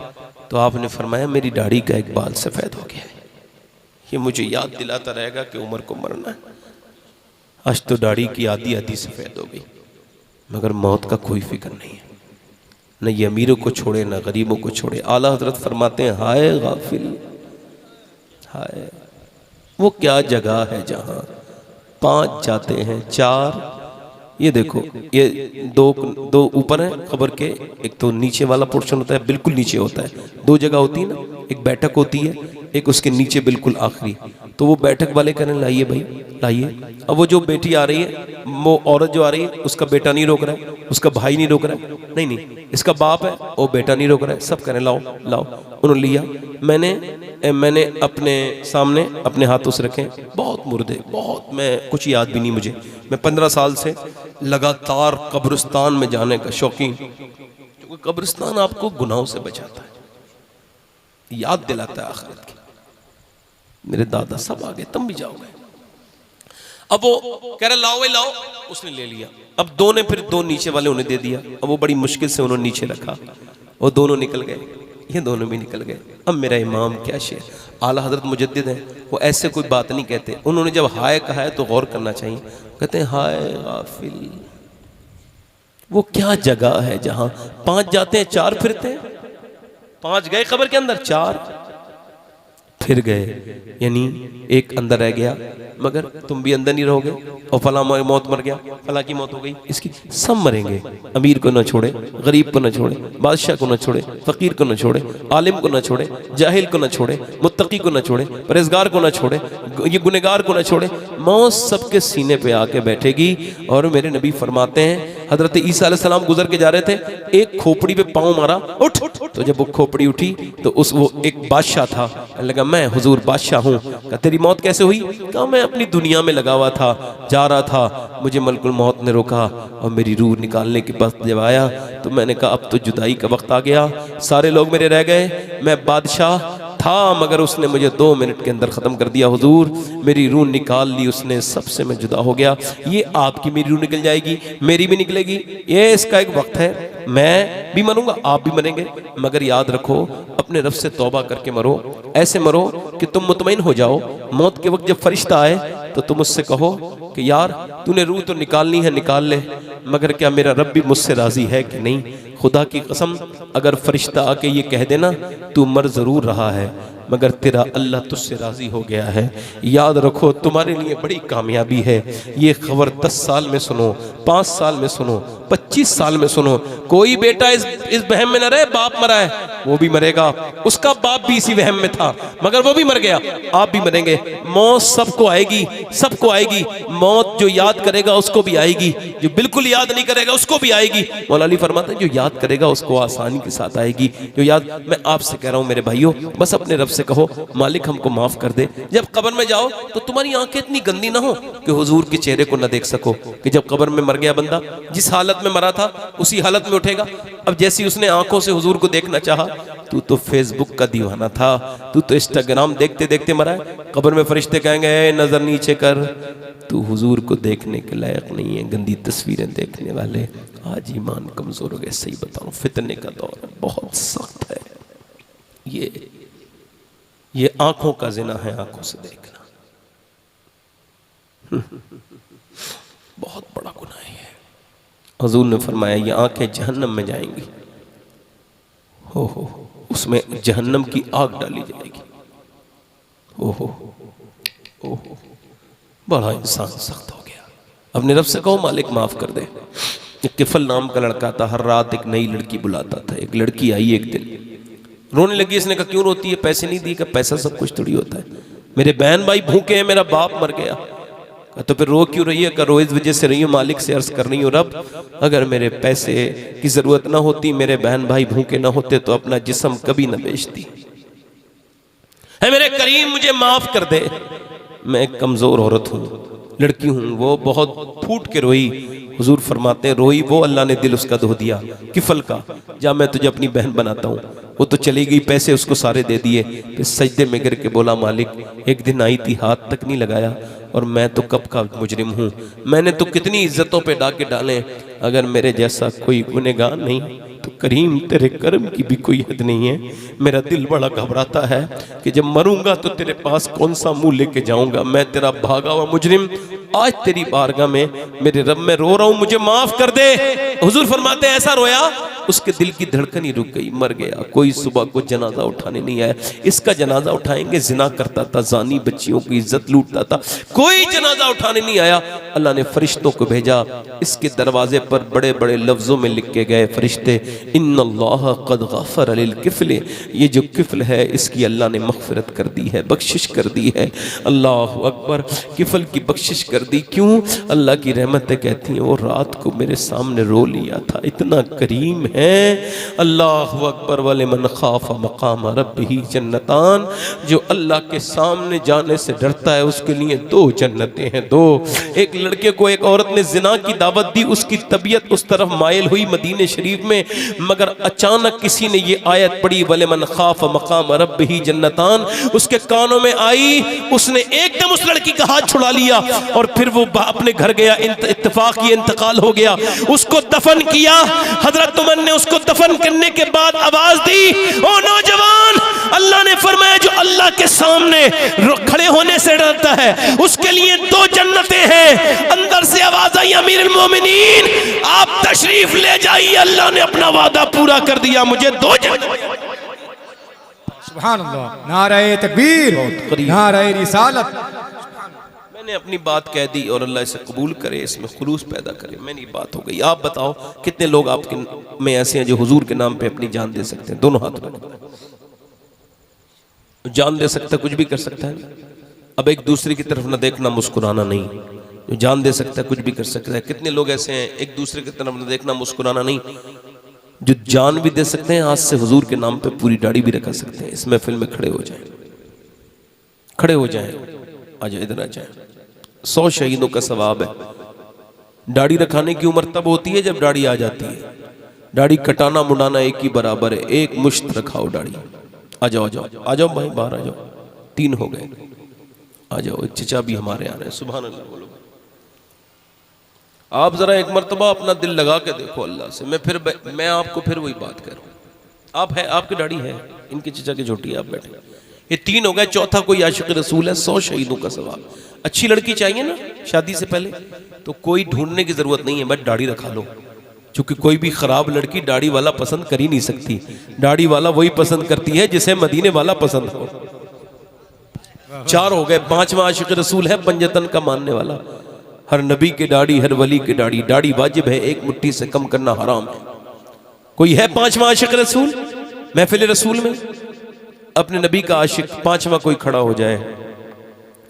तो आपने फरमाया मेरी दाढ़ी का एक बाल सफेद हो गया है, ये मुझे याद दिलाता रहेगा कि उमर को मरना है। आज तो दाढ़ी की आधी आधी सफेद हो गई, मगर मौत का कोई फिक्र नहीं है। न ये अमीरों को छोड़े न गरीबों को छोड़े। आला हजरत फरमाते हैं हाय गाफिल, हाय वो क्या जगह है जहां 5 जाते हैं 4। ये देखो ये दो ऊपर है कब्र के, एक तो नीचे वाला पोर्शन होता है, बिल्कुल नीचे होता है। 2 जगह होती है ना, एक बैठक होती है, एक उसके नीचे बिल्कुल आखिरी। तो वो बैठक वाले कहने लाइए भाई लाइए। अब वो जो बेटी आ रही है, वो औरत जो आ रही है, उसका बेटा नहीं रोक रहा है, उसका भाई नहीं रोक रहा है, नहीं नहीं इसका बाप है, वो बेटा नहीं रोक रहा है, सब कहने लाओ लाओ। उन्होंने लिया, मैंने अपने सामने अपने हाथों से रखे, बहुत मुर्दे, बहुत, मैं कुछ याद भी नहीं मुझे, मैं 15 साल से लगातार कब्रिस्तान में जाने का शौकीन, क्योंकि कब्रिस्तान आपको गुनाहों से बचाता है, याद दिलाता है आखिरत की। मेरे दादा सब आ गए, तुम भी जाओगे। अब वो कह रहे लाओ भाई लाओ, उसने ले लिया। अब दो ने, फिर दो नीचे वाले उन्हें दे दिया। अब वो बड़ी मुश्किल से उन्होंने नीचे रखा, वो दोनों निकल गए, ये दोनों भी निकल गए। अब मेरा इमाम क्या शेर, आला हजरत मुजद्दिद है, वो ऐसे कोई बात नहीं कहते। उन्होंने जब हाय कहा है तो गौर करना चाहिए। कहते हैं हाय गाफिल, वो क्या जगह है जहां 5 जाते हैं 4 फिरते हैं। 5 गए कब्र के अंदर, 4 फिर गए, यानी एक अंदर रह गया, मगर तुम भी अंदर नहीं रहोगे। और फला मौत मर गया, फला की मौत हो गई, इसकी सब मरेंगे। अमीर को न छोड़े, गरीब को न छोड़े, बादशाह को न छोड़े, फकीर को न छोड़े, आलिम को न छोड़े, जाहिल को न छोड़े, मुत्तकी को न छोड़े, परहेजगार को न छोड़े, ये गुनहगार को न छोड़े। मौत सबके सीने पे आके बैठेगी। और मेरे नबी फरमाते हैं, हजरत ईसा अलैहिस्सलाम गुजर के जा रहे थे, एक खोपड़ी पे पाँव मारा, उठ। तो जब वो खोपड़ी उठी तो वो एक बादशाह था, लगा मैं हुजूर बादशाह हूँ। कहा तेरी मौत कैसे हुई? कहा मैं अपनी दुनिया में लगा हुआ था, जा रहा था, मुझे मलकुल मौत ने रोका और मेरी रूह निकालने के वक्त जब आया तो मैंने कहा अब तो जुदाई का वक्त आ गया, सारे लोग मेरे रह गए, मैं बादशाह था मगर उसने मुझे 2 मिनट के अंदर ख़त्म कर दिया। हुजूर मेरी रूह निकाल ली उसने, सबसे मैं जुदा हो गया। ये आपकी मेरी रूह निकल जाएगी, मेरी भी निकलेगी, ये इसका एक वक्त है, मैं भी मरूंगा, आप भी मरेंगे, मगर याद रखो अपने रब से तौबा करके मरो, ऐसे मरो कि तुम मुतमईन हो जाओ। मौत के वक्त जब फरिश्ता आए तो तुम उससे कहो कि यार तूने रूह तो निकालनी है, निकाल ले, मगर क्या मेरा रब भी मुझसे राजी है कि नहीं? खुदा की कसम अगर फरिश्ता आके ये कह देना तू मर जरूर रहा है मगर तेरा अल्लाह तुझसे राजी हो गया है, याद रखो तुम्हारे लिए बड़ी कामयाबी है। ये खबर 10 साल में सुनो, 5 साल में सुनो, 25 साल में सुनो। कोई बेटा इस वहम में न रहे बाप मरा है, वो भी मरेगा, उसका बाप भी इसी वहम में था मगर वो भी मर गया, आप भी मरेंगे। मौत सबको आएगी, सबको आएगी। मौत जो याद करेगा उसको भी आएगी, जो बिल्कुल याद नहीं करेगा उसको भी आएगी। मौला अली फरमाते हैं जो याद करेगा उसको आसानी के साथ आएगी। जो याद, मैं आपसे कह रहा हूं मेरे भाइयों, बस अपने रब से कहो मालिक हमको माफ कर दे। जब कब्र में जाओ तो तुम्हारी आंखें इतनी गंदी ना हो कि हुजूर के चेहरे को ना देख सको, कि जब कब्र में मर गया बंदा जिस हालत में मरा था उसी हालत में उठेगा। अब जैसी उसने आंखों से हुजूर को देखना चाहा, तू तो फेसबुक का दीवाना था, तू तो इंस्टाग्राम देखते देखते मरा है। कब्र में फरिश्ते कहेंगे नजर नीचे कर, तू हुजूर को देखने के लायक नहीं है, गंदी तस्वीरें देखने वाले। आज ईमान कमजोर हो गए, सही बताऊं फितने का दौर है, बहुत सख्त है। ये आंखों का जिना है, आंखों से देखना बहुत बड़ा गुनाह है। हुजूर ने फरमाया ये आंखें जहन्नम में जाएंगी, हो उसमें जहन्नम की आग डाली जाएगी। ओहो ओहो, बड़ा इंसान सख्त हो गया। अपने रब से कहो मालिक माफ कर दे। एक किफल नाम का लड़का था, हर रात एक नई लड़की बुलाता था। एक लड़की आई एक दिन, रोने लगी। इसने कहा क्यों रोती है? पैसे नहीं दिए? का पैसा सब कुछ थोड़ी होता है, मेरे बहन भाई भूखे हैं, मेरा बाप मर गया। तो फिर रो क्यों रही है? का रो इस वजह से रही हूँ, मालिक से अर्ज कर रही हूँ रब अगर मेरे पैसे की जरूरत ना होती, मेरे बहन भाई भूखे ना होते तो अपना जिस्म कभी ना बेचती है। मेरे करीम मुझे माफ कर दे, मैं एक कमजोर औरत हूँ, लड़की हूँ। वो बहुत फूट के रोई। हुजूर फरमाते हैं रोई वो, अल्लाह ने दिल उसका धो दिया किफल का, जा मैं तुझे अपनी बहन बनाता हूँ। वो तो चली गई, पैसे उसको सारे दे दिए। फिर सजदे में गिर के बोला मालिक एक दिन आई थी, हाथ तक नहीं लगाया, और मैं तो कब का मुजरिम हूँ, मैंने तो कितनी इज्जतों पे डाके डाले, अगर मेरे जैसा कोई गुनहगार नहीं तो करीम तेरे कर्म की भी कोई हद नहीं है। मेरा दिल बड़ा घबराता है कि जब मरूंगा तो तेरे पास कौन सा मुंह लेके जाऊंगा, मैं तेरा भागा हुआ मुजरिम आज तेरी बारगाह में मेरे रब में रो रहा हूं, मुझे माफ कर दे। हुजूर फरमाते हैं ऐसा रोया उसके दिल की धड़कन ही रुक गई, मर गया। कोई सुबह को जनाजा उठाने नहीं आया। इसका जनाजा उठाएंगे, जिना करता था, जानी बच्चियों की इज्जत लूटता था, कोई जनाजा उठाने नहीं आया। अल्लाह ने फरिश्तों को भेजा, इसके दरवाजे पर बड़े बड़े लफ्जों में लिख के गए फरिश्ते, इन्नल्लाह क़द गफ़र लिल किफ़्ल, ये जो किफ़्ल है इसकी अल्लाह ने मग़फ़िरत कर दी है, बख्शिश कर दी है। अल्लाह अकबर, किफ़्ल की बख्शिश कर दी। क्यों? अल्लाह की रहमतें कहती हैं वो रात को मेरे सामने रो लिया था, इतना करीम है। अल्लाह अकबर, वलिमन खाफ़ मक़ाम रब्बिही जन्नतान, जो अल्लाह के सामने जाने से डरता है उसके लिए दो जन्नतें हैं, दो। एक लड़के को एक औरत ने जिना की दावत दी, उसकी तबीयत उस तरफ मायल हुई मदीने शरीफ में, मगर अचानक किसी ने ये आयत पढ़ी, वलिमन खाफ़ मक़ाम रब्बिही जन्नतान, उसके कानों में आई। उसने एकदम उस लड़की का हाथ छुड़ा लिया और फिर वो अपने घर गया। इत्तेफाक ये इंतकाल हो गया, उसको दफन किया। हजरत उमर ने उसको दफन करने के बाद आवाज दी, ओ नौजवान, अल्लाह ने फरमाया जो अल्लाह के सामने खड़े होने से डरता है उसके लिए दो जन्नतें हैं। अंदर से आवाज आई, अमीरुल मोमिनीन आप तशरीफ ले जाइए, अल्लाह ने अपना वादा पूरा कर दिया, मुझे दो जन्नतें। सुभान अल्लाह, नारे तकबीर, नारे रिसालत। मैंने अपनी बात कह दी और अल्लाह इसे कबूल करे, इसमें खुलूस पैदा करे। मेरी बात हो गई। आप बताओ कितने लोग आपके में ऐसे हैं जो हुजूर के नाम पे अपनी जान दे सकते हैं? दोनों हाथ रखें। जान दे सकता है, कुछ भी कर सकता है। अब एक दूसरे की तरफ ना देखना, मुस्कुराना नहीं। जो जान दे सकता है कुछ भी कर सकता है। कितने लोग ऐसे हैं एक दूसरे की तरफ ना देखना, मुस्कुराना नहीं, जो जान भी दे सकते हैं। आज से हुजूर के नाम पे पूरी दाढ़ी भी रखा सकते हैं। इस महफिल में खड़े हो जाएं, खड़े हो जाएं, आ जाए, इधर आ जाए। 100 शहीदों का सवाब है। दाढ़ी रखाने की उम्र तब होती है जब दाढ़ी आ जाती है। दाढ़ी कटाना मुंडाना एक ही बराबर है। एक मुश्त रखाओ दाढ़ी। आ जाओ, आ जाओ, आ जाओ भाई, बाहर आ जाओ। 3 हो गए, आ जाओ। एक चचा भी हमारे आ रहे हैं। सुभान अल्लाह बोलो। आप जरा एक मरतबा अपना दिल लगा के देखो अल्लाह से। मैं आपको फिर वही बात कर रहा हूं। आप है, आपकी दाढ़ी है, इनके चचा की छोटी है, आप बैठे। ये 3 हो गए, चौथा कोई आशिक रसूल है। 100 शहीदों का सवाब। अच्छी लड़की चाहिए ना शादी से पहले, तो कोई ढूंढने की जरूरत नहीं है, बस दाढ़ी रखा लो। क्योंकि कोई भी खराब लड़की दाढ़ी वाला पसंद कर ही नहीं सकती। दाढ़ी वाला वही पसंद करती है जिसे मदीने वाला पसंद हो। 4 हो गए। 5वां आशिक रसूल है पंजतन का मानने वाला। हर नबी की दाढ़ी, हर वली की दाढ़ी। दाढ़ी वाजिब है, 1 मुट्ठी से कम करना हराम है। कोई है 5वां आशिक रसूल महफिल रसूल में? अपने नबी का आशिक 5वां कोई खड़ा हो जाए,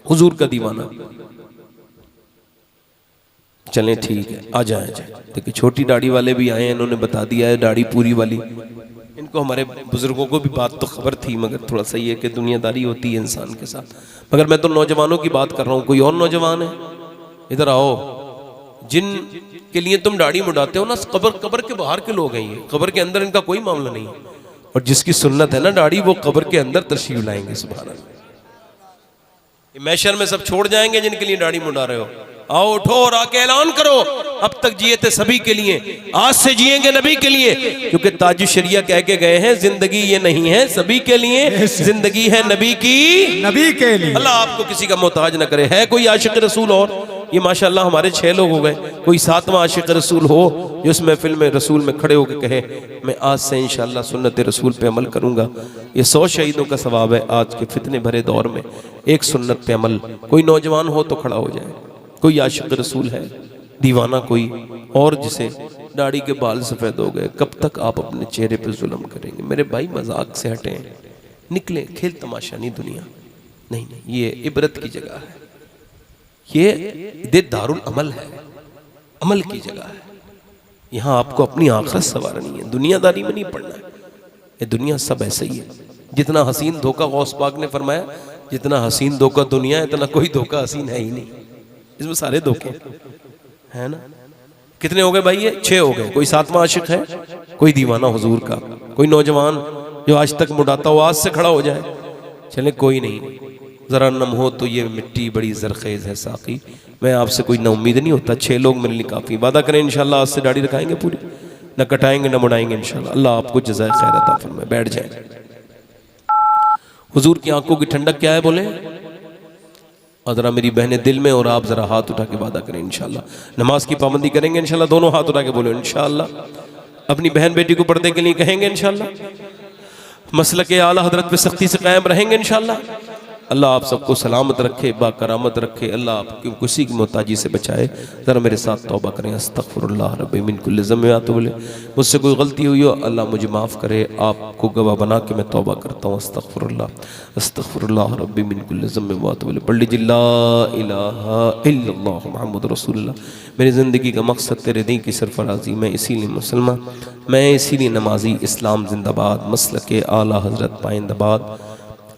हुजूर का दीवाना। चलें ठीक है, आ जाए, आ जाए। देखिए छोटी दाढ़ी वाले भी आए हैं, इन्होंने बता दिया है दाढ़ी पूरी वाली। इनको हमारे बुजुर्गों को भी बात तो खबर थी, मगर थोड़ा सही है कि दुनियादारी होती है इंसान के साथ। मगर मैं तो नौजवानों की बात कर रहा हूँ। कोई और नौजवान है? इधर आओ। जिन के लिए तुम दाढ़ी मुड़ाते हो ना, कब्र के बाहर के लोग हैं ये, कब्र के अंदर इनका कोई मामला नहीं है। और जिसकी सुन्नत है ना दाढ़ी, वो कब्र के अंदर तशरीफ लाएंगे। सुभान अल्लाह। मैशर में सब छोड़ जाएंगे जिनके लिए दाढ़ी मुड़ा रहे हो। आओ उठो और आके ऐलान करो, अब तक जिए थे सभी के लिए, आज से जिएंगे नबी के लिए। क्योंकि ताजु शरिया कह के गए हैं, जिंदगी ये नहीं है सभी के लिए, जिंदगी है नबी की, नबी के लिए। अल्लाह आपको किसी का मोहताज न करे। है कोई आशिक रसूल? और ये माशाल्लाह हमारे 6 लोग हो गए। कोई 7वां आशिक रसूल हो जो इस महफिल में रसूल में खड़े होकर कहे मैं आज से इंशाअल्लाह सुन्नत रसूल पे अमल करूंगा। ये 100 शहीदों का सवाब है। आज के फितने भरे दौर में एक सुन्नत पे अमल। कोई नौजवान हो तो खड़ा हो जाए। कोई आशिक रसूल है दीवाना कोई, और जिसे दाढ़ी के बाल सफ़ेद हो गए, कब तक आप अपने चेहरे पे जुल्म करेंगे? मेरे भाई मजाक से हटें, निकले। खेल तमाशा नहीं दुनिया, नहीं नहीं, ये इबरत की जगह है। ये दारुल अमल है, अमल की जगह है। यहाँ आपको अपनी आखिरत संवारनी है, दुनियादारी में नहीं पड़ना है। ये दुनिया सब ऐसे ही है। जितना हसीन धोखा गौस पाक ने फरमाया, जितना हसीन धोखा दुनिया है, इतना कोई धोखा हसीन है ही नहीं। इसमें सारे धोखे है ना। कितने हो गए भाई? ये 6 हो गए। कोई 7वां आशिक है, कोई दीवाना हुजूर का, कोई नौजवान जो आज तक मुड़ाता हो आज से खड़ा हो जाए। चले कोई नहीं, जरा नम हो तो ये मिट्टी बड़ी जरखेज है साकी। मैं आपसे कोई ना उम्मीद नहीं होता। 6 लोग मेरे लिए काफ़ी। वादा करें इंशाल्लाह आज से दाढ़ी रखाएंगे पूरी, न कटाएंगे न मुड़ाएंगे इंशाल्लाह। अल्लाह आपको जज़ाए खैर अता फरमाए। बैठ जाए। हुजूर की आंखों की ठंडक क्या है बोले? और ज़रा मेरी बहनें दिल में, और आप ज़रा हाथ उठा के वादा करें इंशाल्लाह। नमाज की पाबंदी करेंगे इंशाल्लाह। दोनों हाथ उठा के बोलो इंशाल्लाह। अपनी बहन बेटी को पर्दे के लिए कहेंगे इंशाल्लाह। मसलक आला हजरत पे सख्ती से कायम रहेंगे इंशाल्लाह। अल्लाह आप सबको सलामत रखे, बाकरामत रखे। अल्लाह आपकी किसी की मोहताजी से बचाए। ज़रा मेरे साथ तौबा करें। अस्तग़फिरुल्लाह रब्बी मिन कुल्लि ज़म्बिन व बोले मुझसे कोई गलती हुई हो अल्लाह मुझे माफ़ करे। आपको गवाह बना के मैं तौबा करता हूँ। अस्तग़फिरुल्लाह रब्बी मिन कुल्लि ज़म्बिन व बोले पढ़ लीजिए ला इलाहा इल्लल्लाह मुहम्मद रसूलुल्लाह। मेरी ज़िंदगी का मकसद तेरे दीन की सरफराजी। मैं इसीलिए मुसलमान, मैं इसीलिए नमाजी। इस्लाम जिंदाबाद, मसलक आला हज़रत पाइंदाबाद।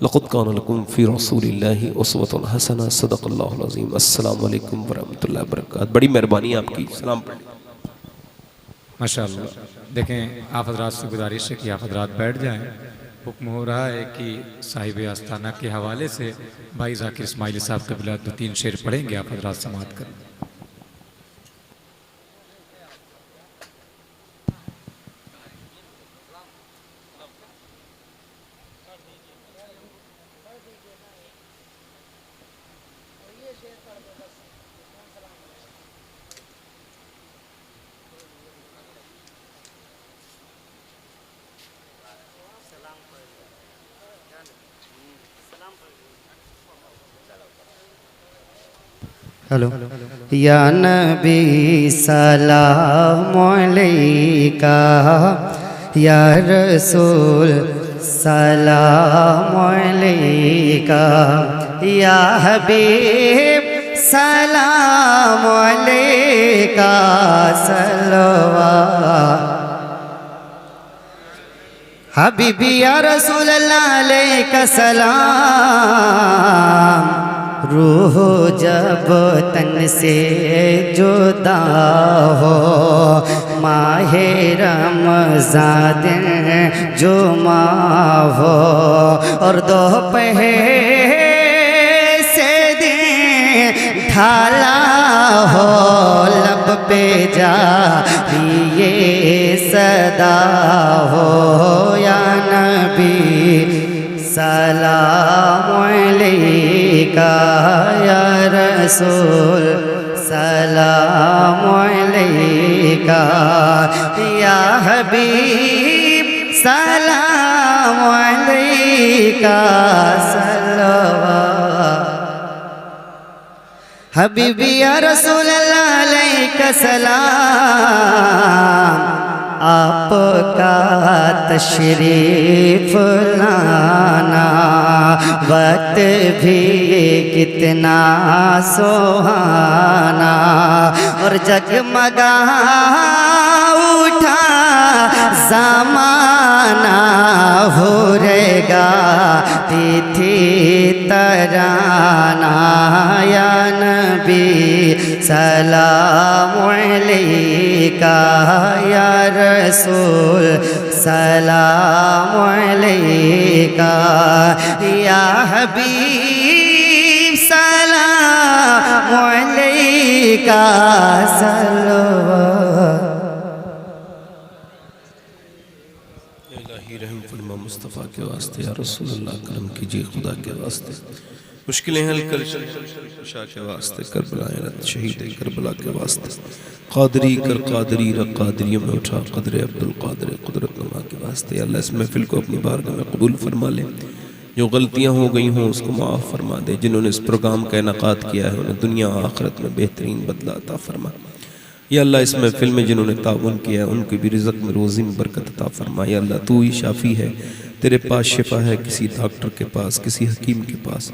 लक़द कान लकुम फ़ी रसूलिल्लाहि उसवतुन हसना। सदक़ल्लाहुल अज़ीम। अस्सलामु अलैकुम व रहमतुल्लाहि व बरकातहू। बड़ी मेहरबानी आपकी। सलाम पढ़ माशाअल्लाह। देखें, आप हजरात से गुजारिश है कि आप हजरात बैठ जाएं। हुक्म हो रहा है कि साहिब आस्ताना के हवाले से भाई ज़ाकिर इस्माइली साहब क़िबला 2-3 शेर पढ़ेंगे। आप हजरात समाअत करें। हेलो। या नबी सलाम अलैका, या रसूल सलाम अलैका, या हबीब सलाम अलैका सल्लल्लाहु हबीबी या रसूल अल्लाह अलैका सलाम। रूह जब तन से जुदा हो, माहे रमज़ान दिन जुमा हो, और दोपहर से दिन ढाला हो, लब पे जा ये सदा हो। या नबी सलाम अलैका, या रसूल सलाम अलैका, या हबीब सलाम अलैका सल्लल्लाहु हबीबी या रसूल अल्लाह अलैका सलाम। आपका तशरीफ लाना वक्त भी कितना सुहाना, और जगमगा उठा ज़माना, हो रहेगा तिथि तराना। या नबी सलाम अलैका, या रसूल सलाम अलैका, या हबीब सलाम अलैका सल्लल्लाहु रहम फरमा मुस्तफ़ा के वास्ते। या रसूल अल्लाह करम कीजिए खुदा के वास्ते। मुश्किलें हल कर शाह के वास्ते। करबला शहीद करबला के वास्ते। कादरी कर कादरी र कादरियों में उठा कदर अब्दुल कादर कुदरत नुमा के वास्ते। अल्लाह इस महफिल को अपनी बारगाह में कबूल फरमा ले। जो गलतियाँ हो गई हों उसको माफ़ फरमा दे। जिन्होंने इस प्रोग्राम का इनेकाद किया है उन्हें दुनिया आखिरत में बेहतरीन बदला अता फरमा। या अल्लाह इस महफिल में जिन्होंने ताउन किया है उनकी भी रिज़्क़ में रोज़ी में बरकत अता फरमा। या अल्लाह तू ही शाफ़ी है, तेरे पास शिफा है, किसी डॉक्टर के पास किसी हकीम के पास